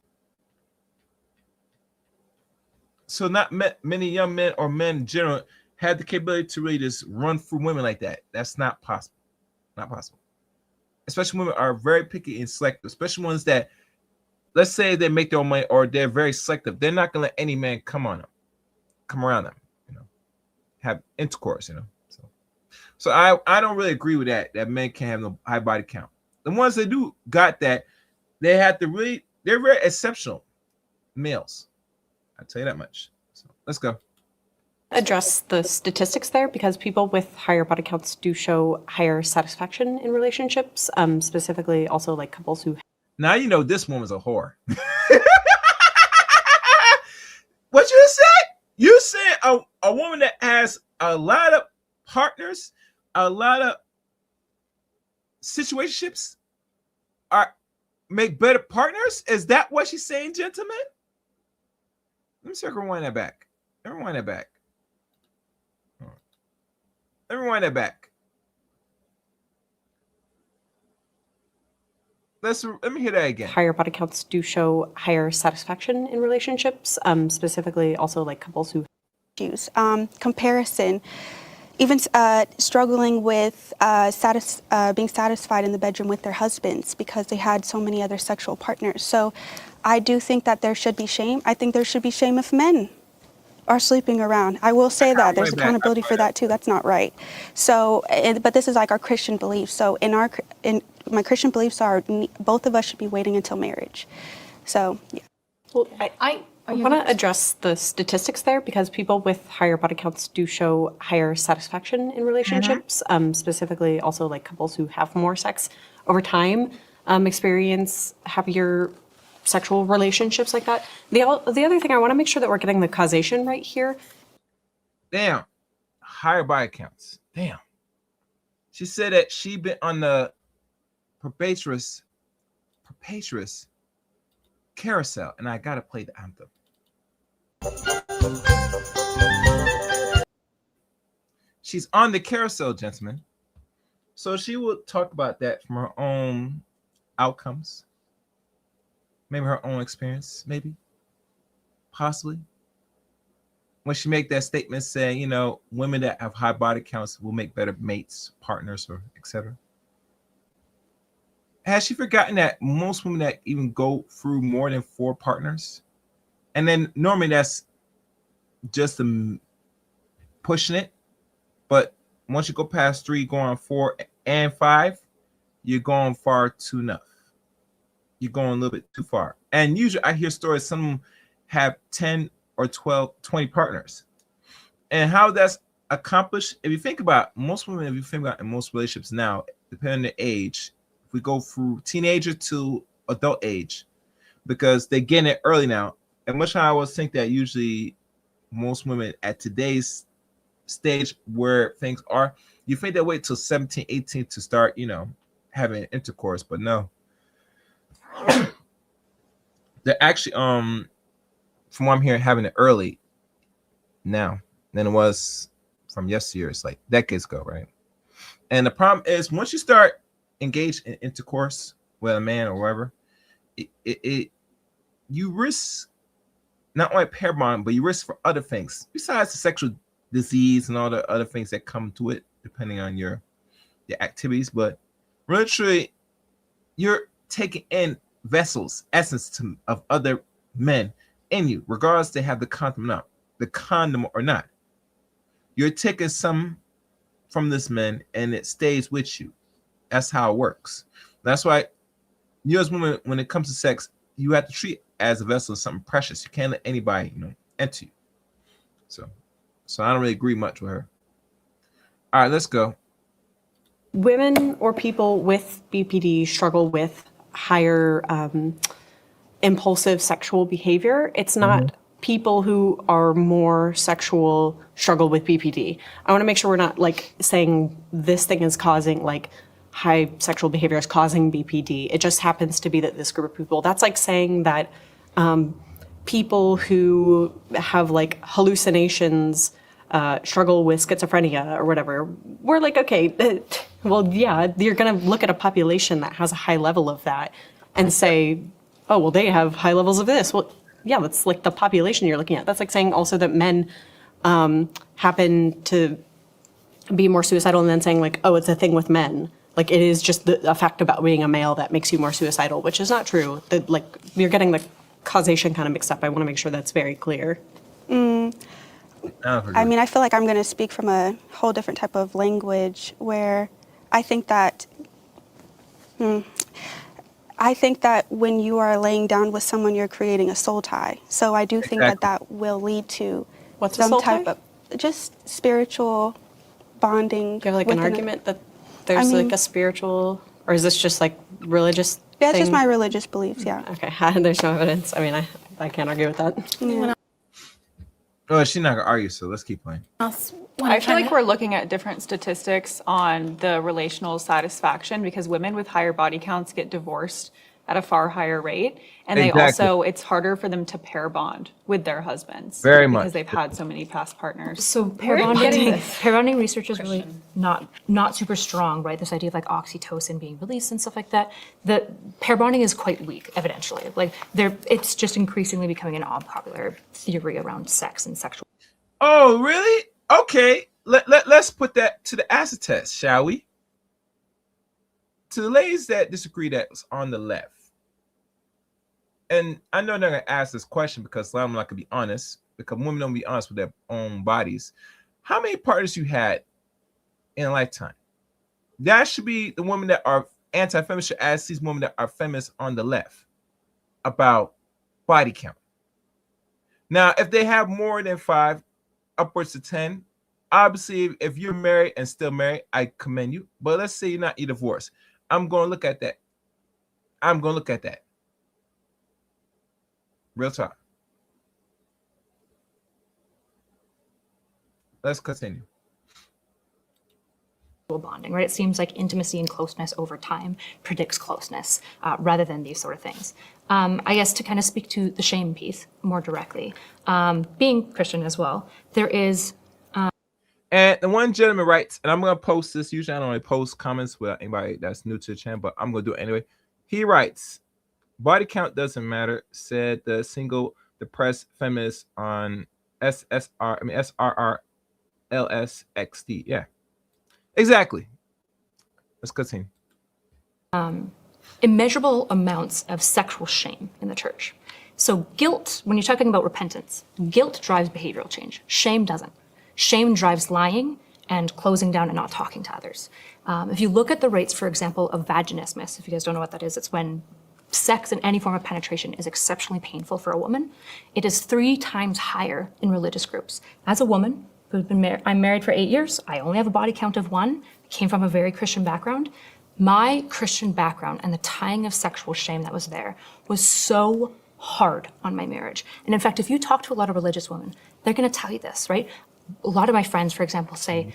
So not many young men or men in general have the capability to really just run through women like that. That's not possible. Not possible. Especially women are very picky and selective, especially ones that, let's say they make their own money or they're very selective. They're not gonna let any man come around them, have intercourse, So I don't really agree with that men can't have no high body count. The ones that do got that, they're very exceptional males. I'll tell you that much. So let's go. Address the statistics there because people with higher body counts do show higher satisfaction in relationships, specifically also like couples who. Now this woman's a whore. What you said? You said a woman that has a lot of partners, a lot of situationships make better partners? Is that what she's saying, gentlemen? Let me see if I can rewind that back. Let me rewind that back. Let me hear that again. Higher body counts do show higher satisfaction in relationships, specifically also like couples who. Comparison, even struggling with being satisfied in the bedroom with their husbands because they had so many other sexual partners. So I do think that there should be shame. I think there should be shame if men are sleeping around. I will say that. There's accountability for that too. That's not right. So, but this is like our Christian beliefs. So in my Christian beliefs are both of us should be waiting until marriage. So, yeah. Well, I want to address the statistics there because people with higher body counts do show higher satisfaction in relationships, specifically also like couples who have more sex over time experience happier sexual relationships like that. The other thing, I want to make sure that we're getting the causation right here. Damn. Higher body counts. Damn. She said that she'd been on the perpetuous carousel, and I gotta play the anthem. She's on the carousel, gentlemen. So she will talk about that from her own outcomes, maybe her own experience, maybe, possibly. When she make that statement saying, women that have high body counts will make better mates, partners, or etc. Has she forgotten that most women that even go through more than 4 partners, and then normally that's just pushing it, but once you go past 3, go on 4 and 5, you're going far too enough. You're going a little bit too far. And usually I hear stories, some of them have 10 or 12, 20 partners. And how that's accomplished, if you think about most women, if you think about in most relationships now, depending on the age, if we go through teenager to adult age, because they get it early now. And much I always think that usually most women at today's stage where things are, you think they wait till 17, 18 to start, having intercourse, but no. They're actually, from what I'm hearing, having it early now than it was from yesteryears, like decades ago, right? And the problem is once you start engaged in intercourse with a man or whatever, you risk not only pair bond, but you risk for other things besides the sexual disease and all the other things that come to it, depending on your activities. But literally, you're taking in vessels, essence of other men in you, regardless they have the condom or not. You're taking some from this man, and it stays with you. That's how it works. That's why you as women, when it comes to sex, you have to treat it as a vessel of something precious. You can't let anybody, enter you. So I don't really agree much with her. All right, let's go. Women or people with BPD struggle with higher impulsive sexual behavior. It's not people who are more sexual struggle with BPD. I want to make sure we're not saying this thing is causing high sexual behavior is causing BPD. It just happens to be that this group of people, that's like saying that people who have like hallucinations struggle with schizophrenia or whatever, we're like, okay, well, yeah, you're going to look at a population that has a high level of that and say, oh, well, they have high levels of this. Well, yeah, that's like the population you're looking at. That's like saying also that men happen to be more suicidal and then saying like, oh, it's a thing with men. Like it is just the fact about being a male that makes you more suicidal, which is not true. That like you're getting the causation kind of mixed up. I want to make sure that's very clear. I mean, I feel like I'm going to speak from a whole different type of language where I think that when you are laying down with someone, you're creating a soul tie. So I do think that that will lead to What's a some soul type tie? of just spiritual bonding. Do you have like an argument that there's like a spiritual, or is this just like religious? Yeah, it's thing? just my religious beliefs, yeah. Okay, there's no evidence. I mean, I can't argue with that. Yeah. Oh, she's not gonna argue, so let's keep playing. I feel like we're looking at different statistics on the relational satisfaction because women with higher body counts get divorced at a far higher rate. And they also, it's harder for them to pair bond with their husbands. Very much. Because they've had so many past partners. So pair bonding research is really not super strong, right? This idea of like oxytocin being released and stuff like that. The pair bonding is quite weak, evidentially. Like it's just increasingly becoming an unpopular theory around sex and sexual. Oh, really? Okay. Let's put that to the acid test, shall we? To the ladies that disagree that's on the left. And I know they're gonna ask this question because I'm not gonna be honest, because women don't be honest with their own bodies. How many partners you had in a lifetime? That should be the women that are anti-feminist should ask these women that are feminists on the left about body count. Now, if they have more than 5, upwards to 10, obviously, if you're married and still married, I commend you. But let's say you're divorced. I'm gonna look at that. Real talk. Let's continue. Bonding, right? It seems like intimacy and closeness over time predicts closeness rather than these sort of things. I guess to kind of speak to the shame piece more directly, being Christian as well, there is. And the one gentleman writes, and I'm going to post this. Usually I don't really post comments with anybody that's new to the channel, but I'm going to do it anyway. He writes, body count doesn't matter, said the single depressed feminist on SRRLSXD. Yeah, exactly. Let's continue. Immeasurable amounts of sexual shame in the church. So guilt, when you're talking about repentance, guilt drives behavioral change. Shame doesn't. Shame drives lying and closing down and not talking to others. If you look at the rates, for example, of vaginismus, if you guys don't know what that is, it's when sex and any form of penetration is exceptionally painful for a woman. It is 3 times higher in religious groups. As a woman who's been I'm married for 8 years, I only have a body count of 1, came from a very Christian background. My Christian background and the tying of sexual shame that was there was so hard on my marriage. And in fact, if you talk to a lot of religious women, they're gonna tell you this, right? A lot of my friends, for example, say,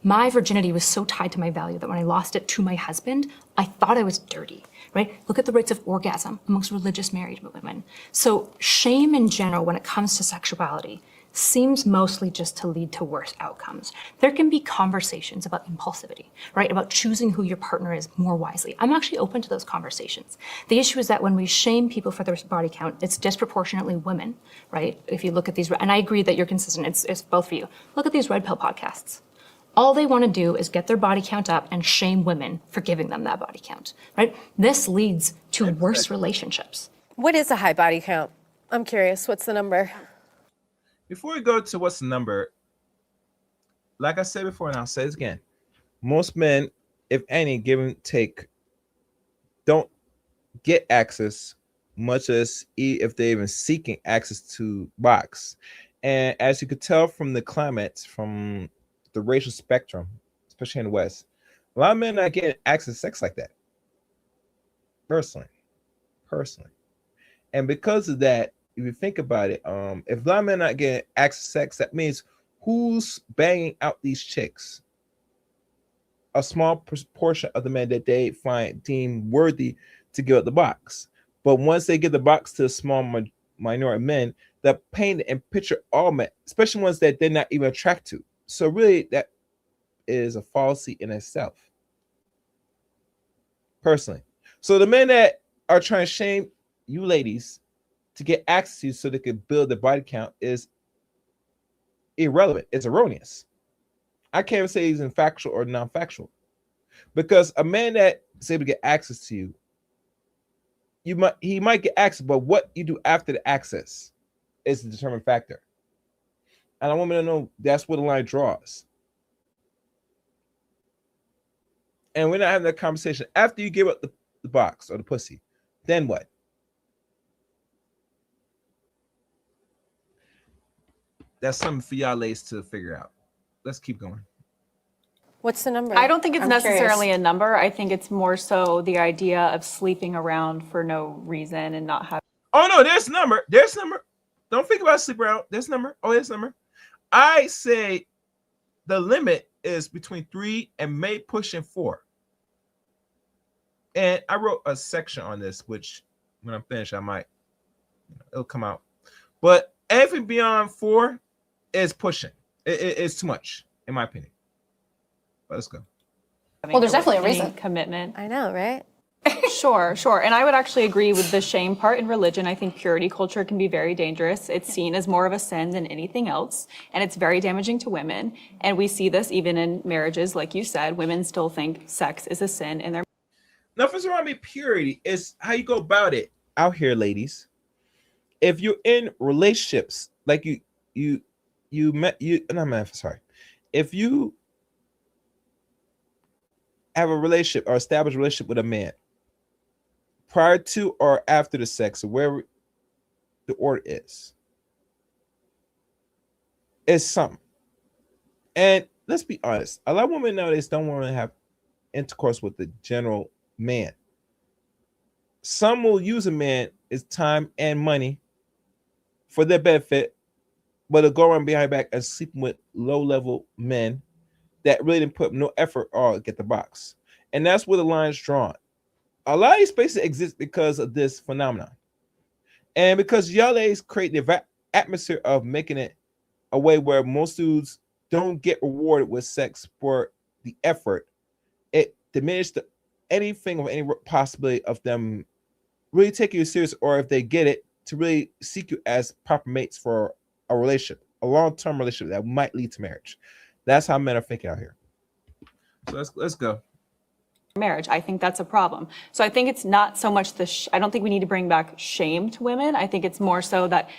my virginity was so tied to my value that when I lost it to my husband, I thought I was dirty, right? Look at the rates of orgasm amongst religious married women. So shame in general, when it comes to sexuality, seems mostly just to lead to worse outcomes. There can be conversations about impulsivity, right? About choosing who your partner is more wisely. I'm actually open to those conversations. The issue is that when we shame people for their body count, it's disproportionately women, right? If you look at these, and I agree that you're consistent, it's both for you. Look at these red pill podcasts. All they want to do is get their body count up and shame women for giving them that body count, right? This leads to worse relationships. What is a high body count? I'm curious. What's the number? Before we go to what's the number, like I said before, and I'll say this again, most men, if any, give and take, don't get access, much as if they're even seeking access to box. And as you could tell from the climate, from the racial spectrum, especially in the West, a lot of men not getting access to sex like that. Personally. And because of that, if you think about it, if a lot of men not getting access to sex, that means who's banging out these chicks? A small portion of the men that they deem worthy to give up the box. But once they give the box to a small minority men that paint and picture all men, especially ones that they're not even attracted to. So really, that is a fallacy in itself. Personally, so the men that are trying to shame you ladies to get access to you so they can build the body count is irrelevant. It's erroneous. I can't even say he's factual or non-factual, because a man that is able to get access to you, he might get access, but what you do after the access is the determining factor. And I want me to know that's where the line draws. And we're not having that conversation after you give up the box or the pussy. Then what? That's something for y'all ladies to figure out. Let's keep going. What's the number? I don't think it's I'm necessarily curious. a number. I think it's more so the idea of sleeping around for no reason and not having. Oh no, there's number. There's number. Don't think about sleep around. There's number. Oh, there's number. I say the limit is between 3 and may pushing 4. And I wrote a section on this, which when I'm finished, I might, it'll come out. But anything beyond 4 is pushing. It's too much, in my opinion. But let's go. Well, there's definitely a reason. Commitment. I know, right? Sure. And I would actually agree with the shame part in religion. I think purity culture can be very dangerous. It's seen as more of a sin than anything else, and it's very damaging to women. And we see this even in marriages, like you said, women still think sex is a sin in their. Nothing's wrong with purity. It's how you go about it out here, ladies. If you're in relationships, like if you have a relationship or establish a relationship with a man prior to or after the sex, or wherever the order is, it's something. And let's be honest, a lot of women nowadays don't want to have intercourse with the general man. Some will use a man as time and money for their benefit, but they'll go around behind back and sleeping with low-level men that really didn't put no effort or get the box. And that's where the line's drawn. A lot of these spaces exist because of this phenomenon. And because y'all ladies create the atmosphere of making it a way where most dudes don't get rewarded with sex for the effort, it diminishes anything of any possibility of them really taking you serious, or if they get it, to really seek you as proper mates for a relationship, a long-term relationship that might lead to marriage. That's how men are thinking out here. So let's go. Marriage. I think that's a problem. So I think it's not so much I don't think we need to bring back shame to women. I think it's more so that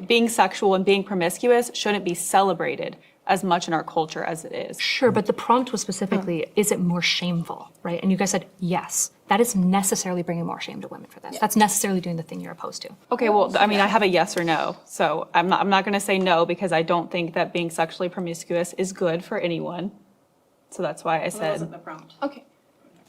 being sexual and being promiscuous shouldn't be celebrated as much in our culture as it is. Sure, but the prompt was specifically, is it more shameful, right? And you guys said yes. That is necessarily bringing more shame to women for this. Yeah. That's necessarily doing the thing you're opposed to. Okay, well, I mean, I have a yes or no. So I'm not going to say no, because I don't think that being sexually promiscuous is good for anyone. So that's why I said. That wasn't the prompt. Okay.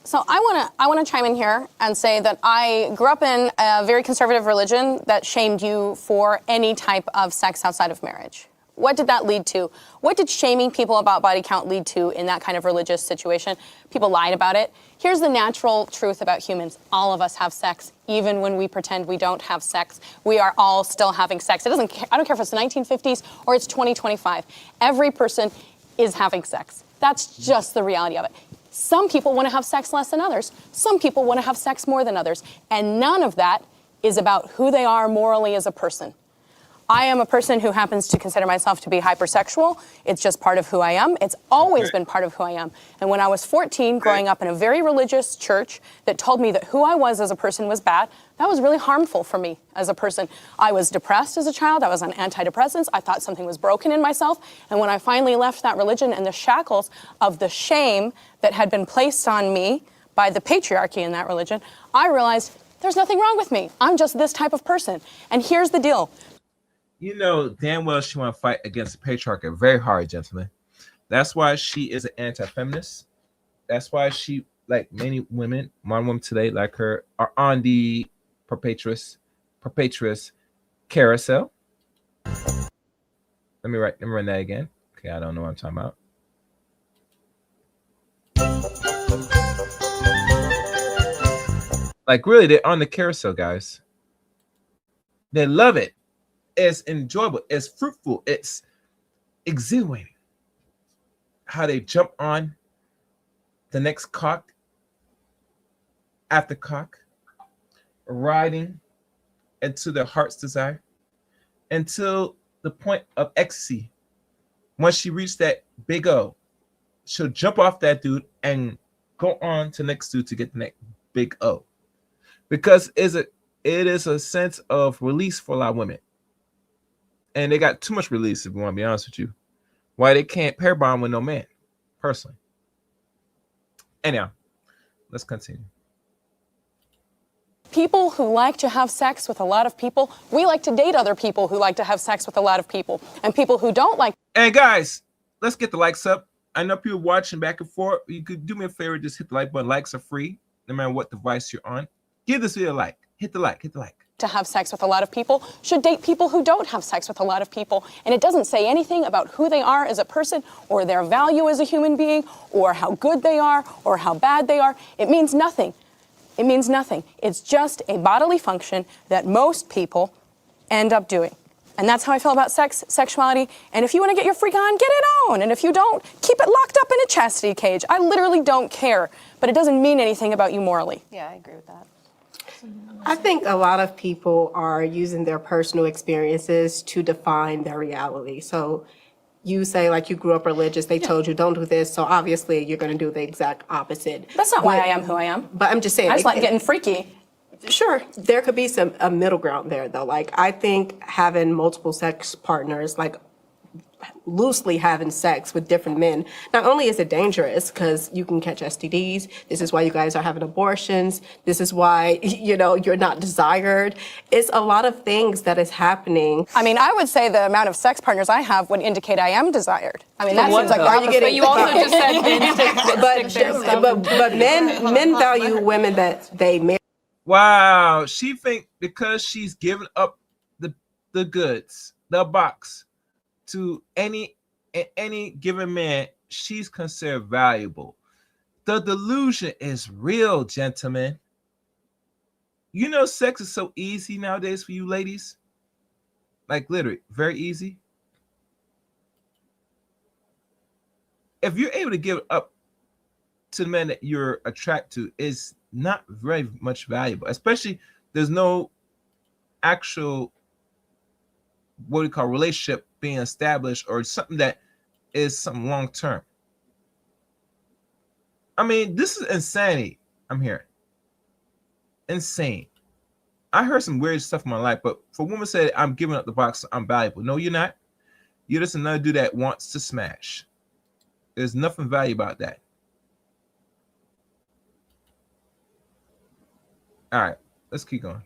So I want to chime in here and say that I grew up in a very conservative religion that shamed you for any type of sex outside of marriage. What did that lead to? What did shaming people about body count lead to in that kind of religious situation? People lied about it. Here's the natural truth about humans. All of us have sex. Even when we pretend we don't have sex, we are all still having sex. I don't care if it's the 1950s or it's 2025. Every person is having sex. That's just the reality of it. Some people want to have sex less than others. Some people want to have sex more than others. And none of that is about who they are morally as a person. I am a person who happens to consider myself to be hypersexual. It's just part of who I am. It's always been part of who I am. And when I was 14, growing up in a very religious church that told me that who I was as a person was bad, that was really harmful for me as a person. I was depressed as a child. I was on antidepressants. I thought something was broken in myself. And when I finally left that religion and the shackles of the shame that had been placed on me by the patriarchy in that religion, I realized there's nothing wrong with me. I'm just this type of person. And here's the deal. You know damn well she want to fight against the patriarchy very hard, gentlemen. That's why she is an anti-feminist. That's why she, like many women, modern women today, like her, are on the perpetuous carousel. Let me run that again. Okay, I don't know what I'm talking about. Like really, they're on the carousel, guys. They love it. It's enjoyable. It's fruitful. It's exhilarating. How they jump on the next cock after cock, riding into their heart's desire until the point of ecstasy. Once she reached that big O, she'll jump off that dude and go on to the next dude to get the next big O. Because it is a sense of release for a lot of women. And they got too much release, if you want to be honest with you. Why they can't pair bond with no man, personally. Anyhow, let's continue. People who like to have sex with a lot of people, we like to date other people who like to have sex with a lot of people. And people who don't like. And guys, let's get the likes up. I know people watching back and forth. You could do me a favor, just hit the like button. Likes are free, no matter what device you're on. Give this video a like. Hit the like. Hit the like. To have sex with a lot of people should date people who don't have sex with a lot of people. And it doesn't say anything about who they are as a person or their value as a human being or how good they are or how bad they are. It means nothing. It means nothing. It's just a bodily function that most people end up doing. And that's how I feel about sex, sexuality. And if you want to get your freak on, get it on. And if you don't, keep it locked up in a chastity cage. I literally don't care. But it doesn't mean anything about you morally. Yeah, I agree with that. I think a lot of people are using their personal experiences to define their reality. So you say, like, you grew up religious, they told you don't do this, so obviously you're going to do the exact opposite. That's not why I am who I am. But I'm just saying. I just like getting freaky. Sure, there could be a middle ground there, though. Like, I think having multiple sex partners, like loosely having sex with different men, not only is it dangerous because you can catch STDs, this is why you guys are having abortions, this is why, you're not desired. It's a lot of things that is happening. I mean, I would say the amount of sex partners I have would indicate I am desired. I mean, that seems like Are you getting? But you also just said men but men value women that they marry. Wow, she think because she's giving up the goods, the box, to any given man, she's considered valuable. The delusion is real, gentlemen. You know, sex is so easy nowadays for you ladies. Like, literally, very easy. If you're able to give up to the men that you're attracted to, is not very much valuable. Especially, there's no actual, what we call, relationship being established or something that is something long term. I mean, this is insanity. I'm hearing insane. I heard some weird stuff in my life, but for a woman to say I'm giving up the box, I'm valuable. No, you're not. You're just another dude that wants to smash. There's nothing valuable about that. All right, let's keep going.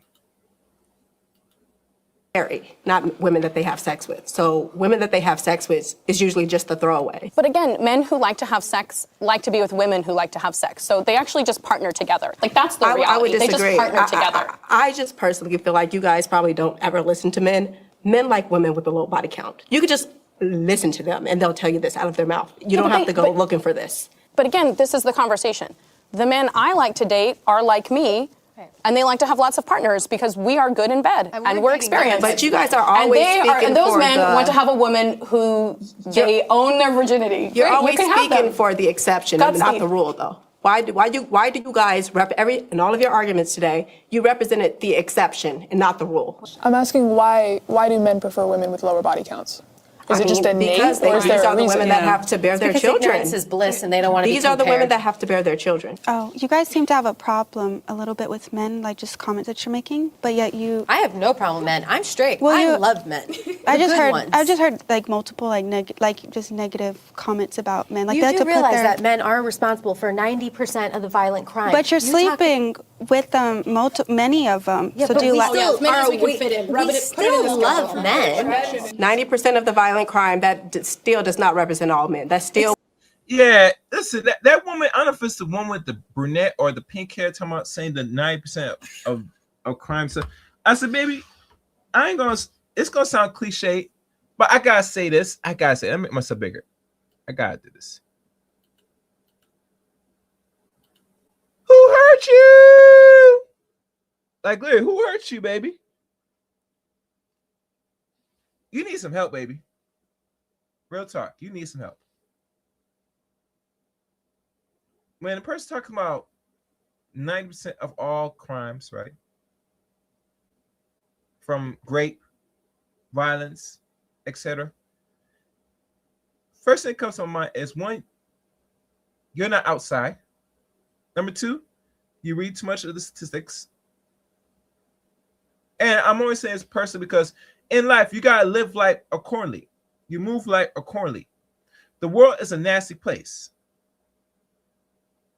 Marry, not women that they have sex with. So women that they have sex with is usually just a throwaway. But again, men who like to have sex like to be with women who like to have sex. So they actually just partner together. Like, that's the reality. I would disagree. They just partner together. I just personally feel like you guys probably don't ever listen to men. Men like women with a low body count. You could just listen to them and they'll tell you this out of their mouth. You don't have to go looking for this. But again, this is the conversation. The men I like to date are like me. And they like to have lots of partners because we are good in bed and we're experienced. But you guys are always and those men want to have a woman who they own their virginity. You're Great, always you can have speaking them. for the exception and not the rule, though. Why do you guys in all of your arguments today? You represented the exception and not the rule. I'm asking why do men prefer women with lower body counts? Is it just innate, because or is there these a are the reason? women that have to bear their Because children. ignorance is bliss, and they don't want to be These are the women compared. that have to bear their children. Oh, you guys seem to have a problem a little bit with men, like just comments that you're making, but yet you. I have no problem with men. I'm straight. Well, I you- love men. I The just good heard. ones. I just heard like multiple just negative comments about men. Like You they do like to put realize their. that men are responsible for 90% of the violent crime. But you're sleeping with many of them. Yeah, so but do you we like? still, we still love men. 90% of the violent crime that still does not represent all men. That's still. Yeah, listen, that woman, I don't know if it's the one with the brunette or the pink hair talking about saying the 90% of crime stuff. I said, baby, it's gonna sound cliche, but I gotta say this. Let me make myself bigger. I gotta do this. Who hurt you? Like, literally, who hurt you, baby? You need some help, baby. Real talk. You need some help. When a person talking about 90% of all crimes, right? From rape, violence, etc. First thing that comes to my mind is one, you're not outside. Number two, you read too much of the statistics. And I'm always saying this person because in life, you gotta live life accordingly. You move life accordingly. The world is a nasty place.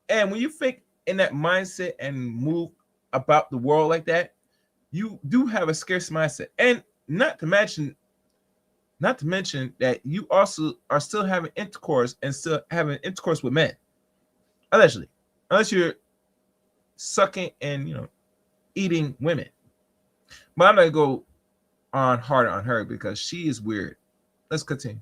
And when you think in that mindset and move about the world like that, you do have a scarce mindset. And not to mention that you also are still having intercourse with men. Allegedly. Unless you're sucking and eating women. But I'm not gonna go on harder on her because she is weird. Let's continue.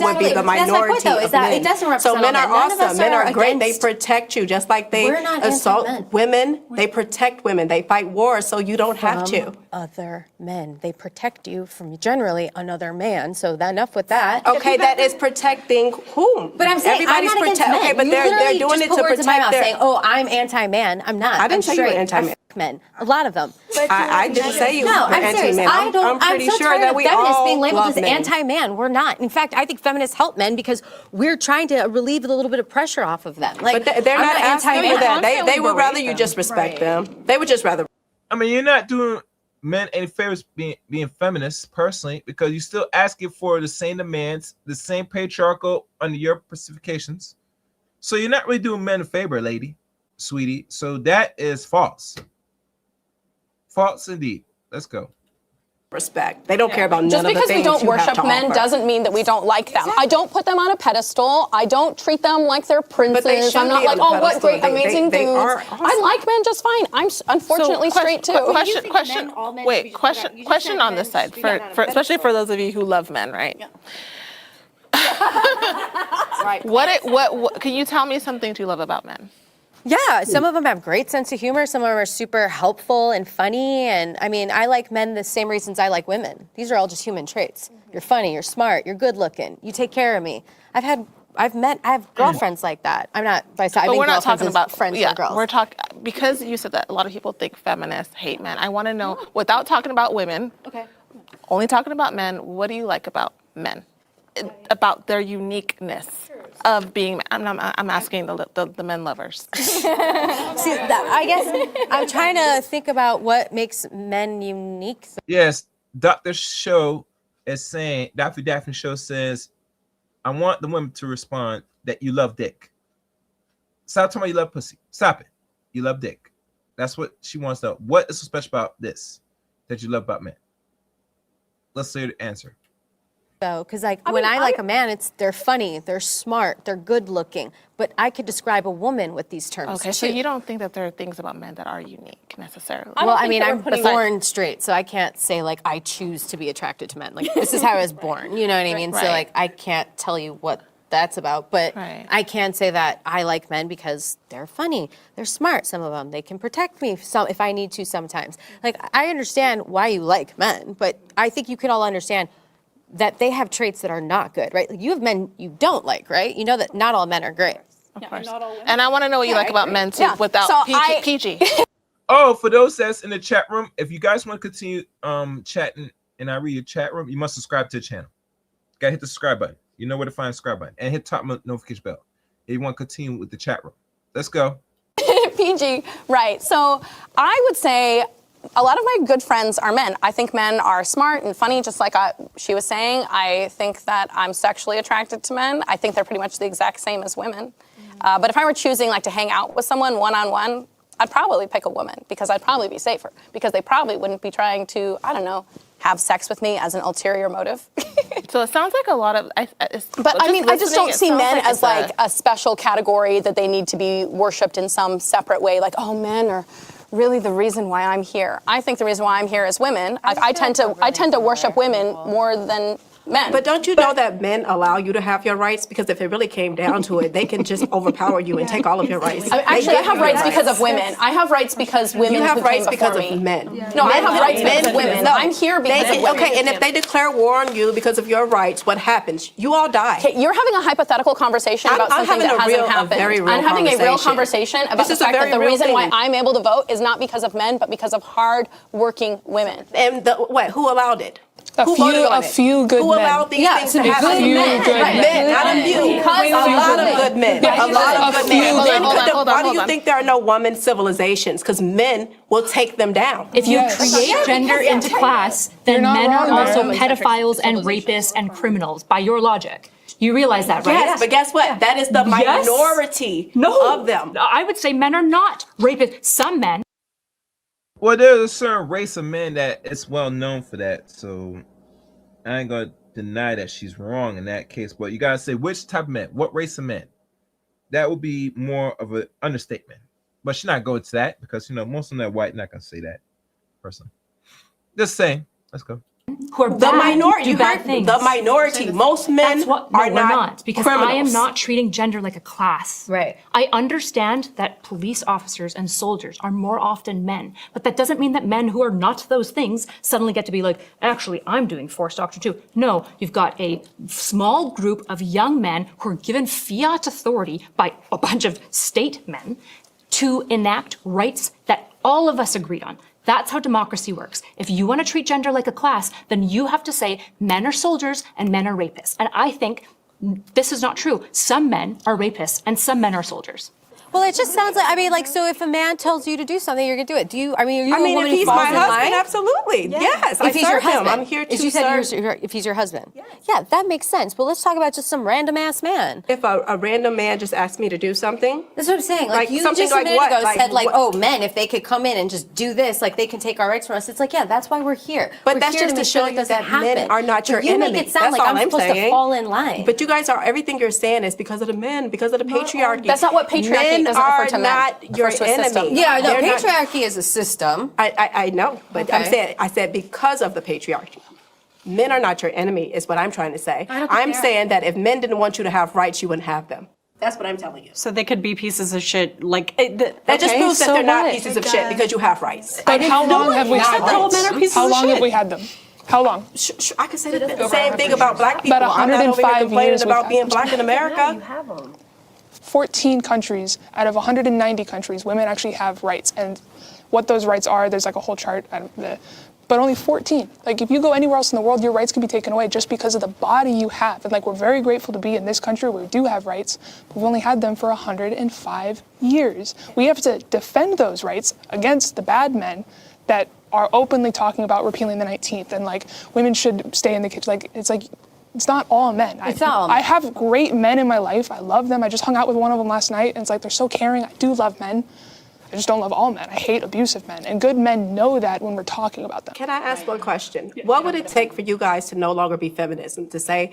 Would be the minority. That's my point, though, is of that men. it doesn't represent So men all are men. None of us awesome. Men are are great. They against- protect you just like they We're not assault anti-men. women. They protect women. They fight wars, so you don't have to. From other men. They protect you from generally another man. So enough with that. Okay, that is protecting whom? But I'm saying Everybody's I'm not against men. okay, but You they're literally doing just it put to words in my protect mouth their. saying, "Oh, I'm anti-man." I'm not. I didn't I'm say you were straight. anti-man. I f- men. A lot of them. I didn't say you No, were I'm serious. anti-man. I'm pretty so sure tired that of we feminists all being labeled love as men. anti-man. We're not. In fact, I think feminists help men because we're trying to relieve a little bit of pressure off of them. Like, But they're I'm not asking anti-man. for that. They would rather you just respect them. They would just rather. I mean, you're not doing men any favors being feminists personally because you're still asking for the same demands, the same patriarchal under your specifications. So you're not really doing men a favor, lady, sweetie. So that is false. False indeed. Let's go. Respect. They don't care about none Just of the because we things don't you have worship to men offer. doesn't mean that we don't like them. I don't put them on a pedestal. I don't treat them like they're princes. shouldn't I'm not be like, on a oh, what pedestal. great, They- amazing they dudes. are I like men just fine. I'm unfortunately straight too. Question on this side, for especially for those of you who love men, right? Right. What can you tell me something to love about men? Yeah, some of them have great sense of humor. Some of them are super helpful and funny. And I mean, I like men the same reasons I like women. These are all just human traits. You're funny, you're smart, you're good looking, you take care of me. I have girlfriends like that. I'm not, I But mean we're not talking girlfriends as about friends yeah, or girls. we're talking because you said that a lot of people think feminists hate men. I want to know, without talking about women, Okay. only talking about men, what do you like about men? About their uniqueness of being, I'm asking the men lovers. See, I guess I'm trying to think about what makes men unique. Yes, Dr. Show is saying, Dr. Daphne Show says, I want the women to respond that you love dick. Stop talking about you love pussy. Stop it. You love dick. That's what she wants to know. What is so special about this that you love about men? Let's see the answer. So, because when I like a man, they're funny, they're smart, they're good looking. But I could describe a woman with these terms. Okay, so too. you don't think that there are things about men that are unique necessarily? Well, I mean, I'm born straight, so I can't say like I choose to be attracted to men. Like this is how I was born. You know what I mean? So Right. like I can't tell you what that's about, but Right. I can say that I like men because they're funny, they're smart. Some of them, they can protect me if I need to sometimes. Like I understand why you like men, but I think you can all understand that they have traits that are not good, right? Like you have men you don't like, right? You know that not all men are great. Of course. And I want to know what you like about men too, Yeah. without So PG. Oh, for those that's in the chat room, if you guys want to continue chatting and I read your chat room, you must subscribe to the channel. Gotta hit the subscribe button. You know where to find the subscribe button. And hit top notification bell if you want to continue with the chat room. Let's go. PG, right. So I would say a lot of my good friends are men. I think men are smart and funny, just like she was saying. I think that I'm sexually attracted to men. I think they're pretty much the exact same as women. But if I were choosing like to hang out with someone one-on-one, I'd probably pick a woman because I'd probably be safer because they probably wouldn't be trying to, I don't know, have sex with me as an ulterior motive. So it sounds like a lot of, But I mean, I just don't see men as like a special category that they need to be worshipped in some separate way. Like, oh, men are really the reason why I'm here. I think the reason why I'm here is women. I tend to worship women more than Men. But don't you know that men allow you to have your rights? Because if it really came down to it, they can just overpower you and take all of your rights. Actually, I have rights because of women. I have rights because women You have who rights came before because me. of men. No, I have rights because of women. No, I'm here because of women. Okay, and if they declare war on you because of your rights, what happens? You all die. Okay, you're having a hypothetical conversation about I'm something having that hasn't happened. very real I'm having a real conversation about This the is a fact that very the real reason why thing. I'm able to vote is not because of men, but because of hard-working women. And who allowed it? A Who few- voted on a it? few good Who men. allowed these Yeah, things so to happen? good men. Right. Men, not a few. Because A lot of good men. Yeah, A lot of good men. Hold on, Why do hold you on. think there are no woman civilizations? Because men will take them down. If you Yes. create Yeah, gender because- into class, You're then not men are wrong also there. pedophiles and rapists and criminals, by your logic. You realize that, right? Yes, but guess what? That is the Yes. minority No. of them. I would say men are not rapists. Some men. Well, there's a certain race of men that it's well known for that, so I ain't gonna deny that she's wrong in that case. But you gotta say which type of men, what race of men. That would be more of an understatement. But she's not going to that because most of them are white, not gonna say that person. Just saying. Let's go. Who are The bad, minority, do you bad heard things. the minority. Most men No, are we're not because criminals. I am not treating gender like a class. Right. I understand that police officers and soldiers are more often men, but that doesn't mean that men who are not those things suddenly get to be like, actually, I'm doing forced doctrine too. No, you've got a small group of young men who are given fiat authority by a bunch of state men to enact rights that all of us agreed on. That's how democracy works. If you want to treat gender like a class, then you have to say men are soldiers and men are rapists. And I think this is not true. Some men are rapists and some men are soldiers. Well, it just sounds like, so if a man tells you to do something, you're going to do it. Are you a woman if who he's falls my in husband, line? absolutely. Yes, I If he's your serve him. husband. I'm here to If you serve. said if he's your husband. Yeah, that makes sense. But let's talk about just some random ass man. If a random man just asked me to do something. That's what I'm saying. Like you something just a minute what? ago said what? oh, men, if they could come in and just do this, like they can take our rights from us. It's like, yeah, that's why we're here. But We're that's here just to make show sure you doesn't that men happen. are not But your you enemy. make it sound That's like all I'm supposed to saying. fall in line. But you guys are, everything you're saying is because of the men, because of the patriarchy. That's not what patriarchy doesn't refer to men. Men are not your Refers to a system. enemy. Yeah, no, They're not- patriarchy is a system. I know, but Okay. I said because of the patriarchy. Men are not your enemy, is what I'm trying to say. I don't think I'm they are. saying that if men didn't want you to have rights, you wouldn't have them. That's what I'm telling you. So they could be pieces of shit. Like That just proves that so they're not what? pieces of shit because you have rights. But how long have we had All men are rights? pieces How of long shit. have we had them? How long? I can say the same thing about black people. About I'm not over here 105 complaining years about with- being black in America. 14 countries out of 190 countries, women actually have rights. And what those rights are, there's like a whole chart, but only 14. Like if you go anywhere else in the world, your rights can be taken away just because of the body you have. And like we're very grateful to be in this country where we do have rights, but we've only had them for 105 years. We have to defend those rights against the bad men that are openly talking about repealing the 19th and like women should stay in the kitchen. Like it's not all men. It's not all men. I have great men in my life. I love them. I just hung out with one of them last night, and it's like they're so caring. I do love men. I just don't love all men. I hate abusive men. And good men know that when we're talking about them. Can I ask one question? What would it take for you guys to no longer be feminism, to say,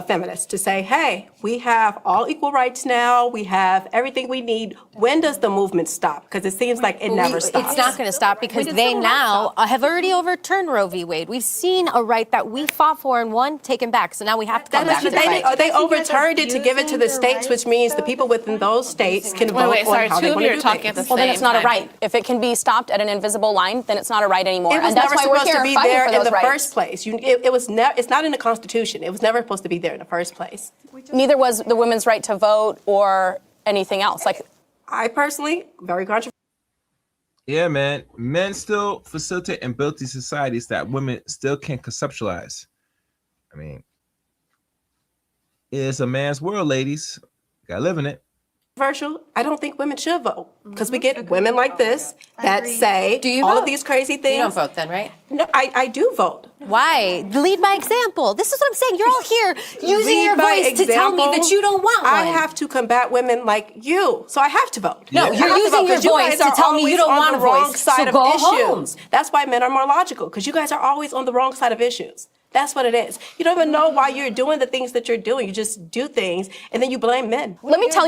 feminists, to say, hey, we have all equal rights now, we have everything we need. When does the movement stop? Because it seems like it never stops. It's not going to stop because they now have already overturned Roe v. Wade. We've seen a right that we fought for and won taken back. So now we have to come back to the fight. They overturned it to give it to the states, which means the people within those states can vote on how they want to do things. Well, then it's not a right. If it can be stopped at an invisible line, then it's not a right anymore. It was And that's never why we're supposed to here be fighting there for in those the rights. first place. It's not in the Constitution. It was never supposed to be there in the first place. Neither was the women's right to vote or anything else. Like I personally, very controversial. Yeah, man. Men still facilitate and build these societies that women still can conceptualize. I mean, it's a man's world, ladies. Gotta live in it. Controversial. I don't think women should vote because we get women like this that say Do you all vote? of these crazy things. You don't vote then, right? No, I do vote. Why? Lead by example. This is what I'm saying. You're all here using Lead your by voice to tell me example. that you don't want one. I have to combat women like you, so I have to vote. No, I you're have to using vote, your 'cause you voice guys to are tell me you always don't on want the a wrong voice, side so of go issues. home. That's why men are more logical, because you guys are always on the wrong side of issues. That's what it is. You don't even know why you're doing the things that you're doing. You just do things and then you blame men. Let me tell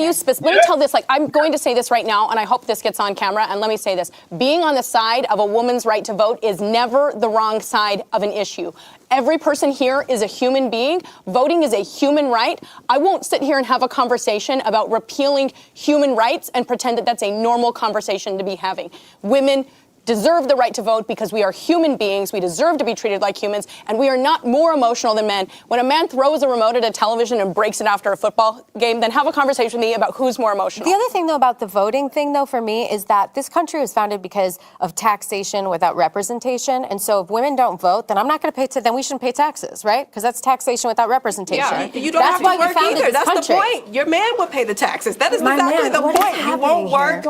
this, like, I'm going to say this right now, and I hope this gets on camera, and let me say this. Being on the side of a woman's right to vote is never the wrong side of an issue. Every person here is a human being. Voting is a human right. I won't sit here and have a conversation about repealing human rights and pretend that that's a normal conversation to be having. Women deserve the right to vote because we are human beings. We deserve to be treated like humans, and we are not more emotional than men. When a man throws a remote at a television and breaks it after a football game, then have a conversation with me about who's more emotional. The other thing, though, about the voting thing, though, for me, is that this country was founded because of taxation without representation. And so if women don't vote, then I'm not going to pay, then we shouldn't pay taxes, right? Because that's taxation without representation. Yeah, you don't have to work either. That's the point. Your man will pay the taxes. That is exactly the point. You won't work.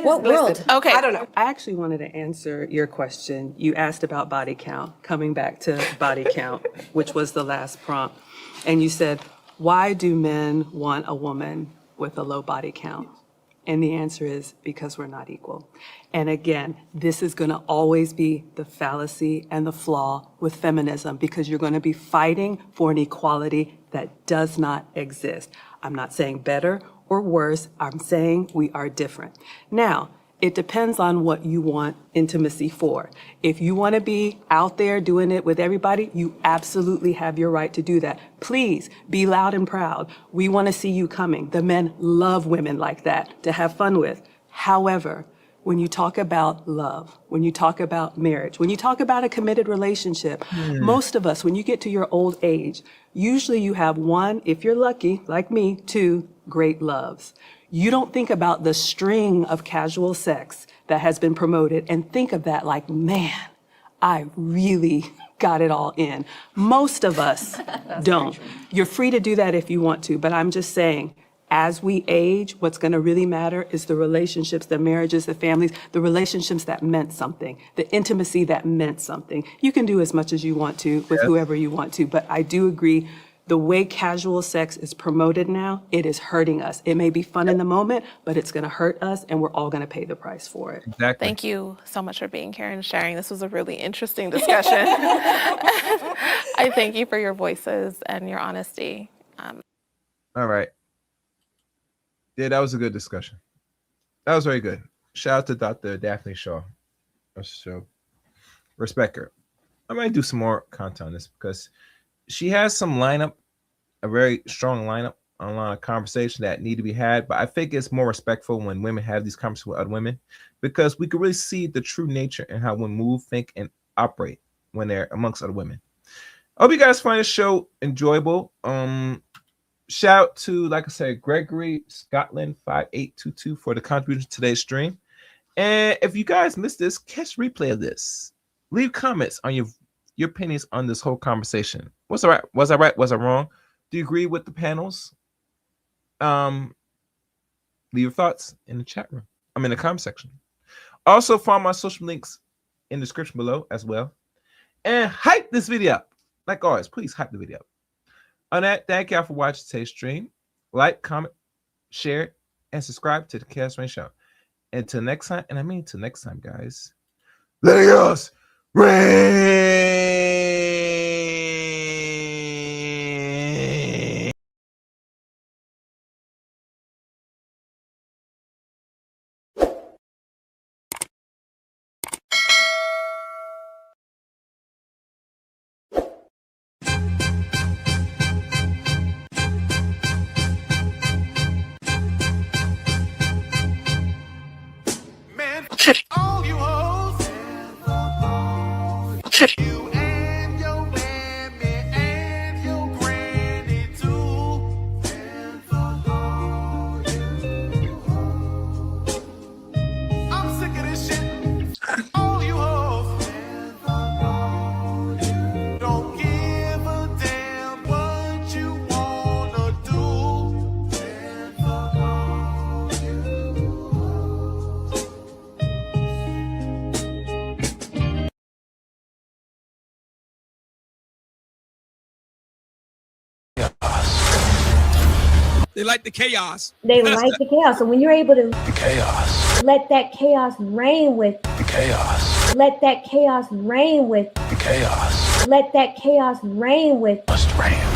What world? Okay. I don't know. I actually wanted to answer your question. You asked about body count, coming back to body count, which was the last prompt. And you said, why do men want a woman with a low body count? And the answer is because we're not equal. And again, this is going to always be the fallacy and the flaw with feminism, because you're going to be fighting for an equality that does not exist. I'm not saying better or worse. I'm saying we are different. Now, it depends on what you want intimacy for. If you want to be out there doing it with everybody, you absolutely have your right to do that. Please be loud and proud. We want to see you coming. The men love women like that to have fun with. However, when you talk about love, when you talk about marriage, when you talk about a committed relationship, most of us, when you get to your old age, usually you have one, if you're lucky, like me, two great loves. You don't think about the string of casual sex that has been promoted and think of that like, man, I really got it all in. Most of us don't. You're free to do that if you want to, but I'm just saying, as we age, what's going to really matter is the relationships, the marriages, the families, the relationships that meant something, the intimacy that meant something. You can do as much as you want to with whoever you want to, but I do agree, the way casual sex is promoted now, it is hurting us. It may be fun in the moment, but it's going to hurt us, and we're all going to pay the price for it. Exactly. Thank you so much for being here and sharing. This was a really interesting discussion. I thank you for your voices and your honesty. All right. Yeah, that was a good discussion. That was very good. Shout out to Dr. Daphne Shaw. So respect her. I might do some more content on this because she has some lineup, a very strong lineup on a lot of conversation that need to be had. But I think it's more respectful when women have these conversations with other women, because we can really see the true nature and how women move, think, and operate when they're amongst other women. I hope you guys find this show enjoyable. Shout out to, like I said, Gregory Scotland 5822 for the contribution to today's stream. And if you guys missed this, catch replay of this. Leave comments on your opinions on this whole conversation. Was I right? Was I right? Was I wrong? Do you agree with the panels? Leave your thoughts in the chat room. I'm in the comment section. Also, find my social links in the description below as well. And hype this video up. Like always, please hype the video up. On that, thank y'all for watching today's stream. Like, comment, share, and subscribe to the Chaos Rain Show. Until next time, and I mean until next time, guys. Let it go. Rain. Man, all you hoes. You and your mammy and your granny too. I'm sick of this shit. All you hoes. Don't give a damn what you wanna do. They like the chaos. They like the chaos. So when you're able to Chaos. let that chaos reign with, Chaos. let that chaos reign with, Chaos. let that chaos reign with. Must reign.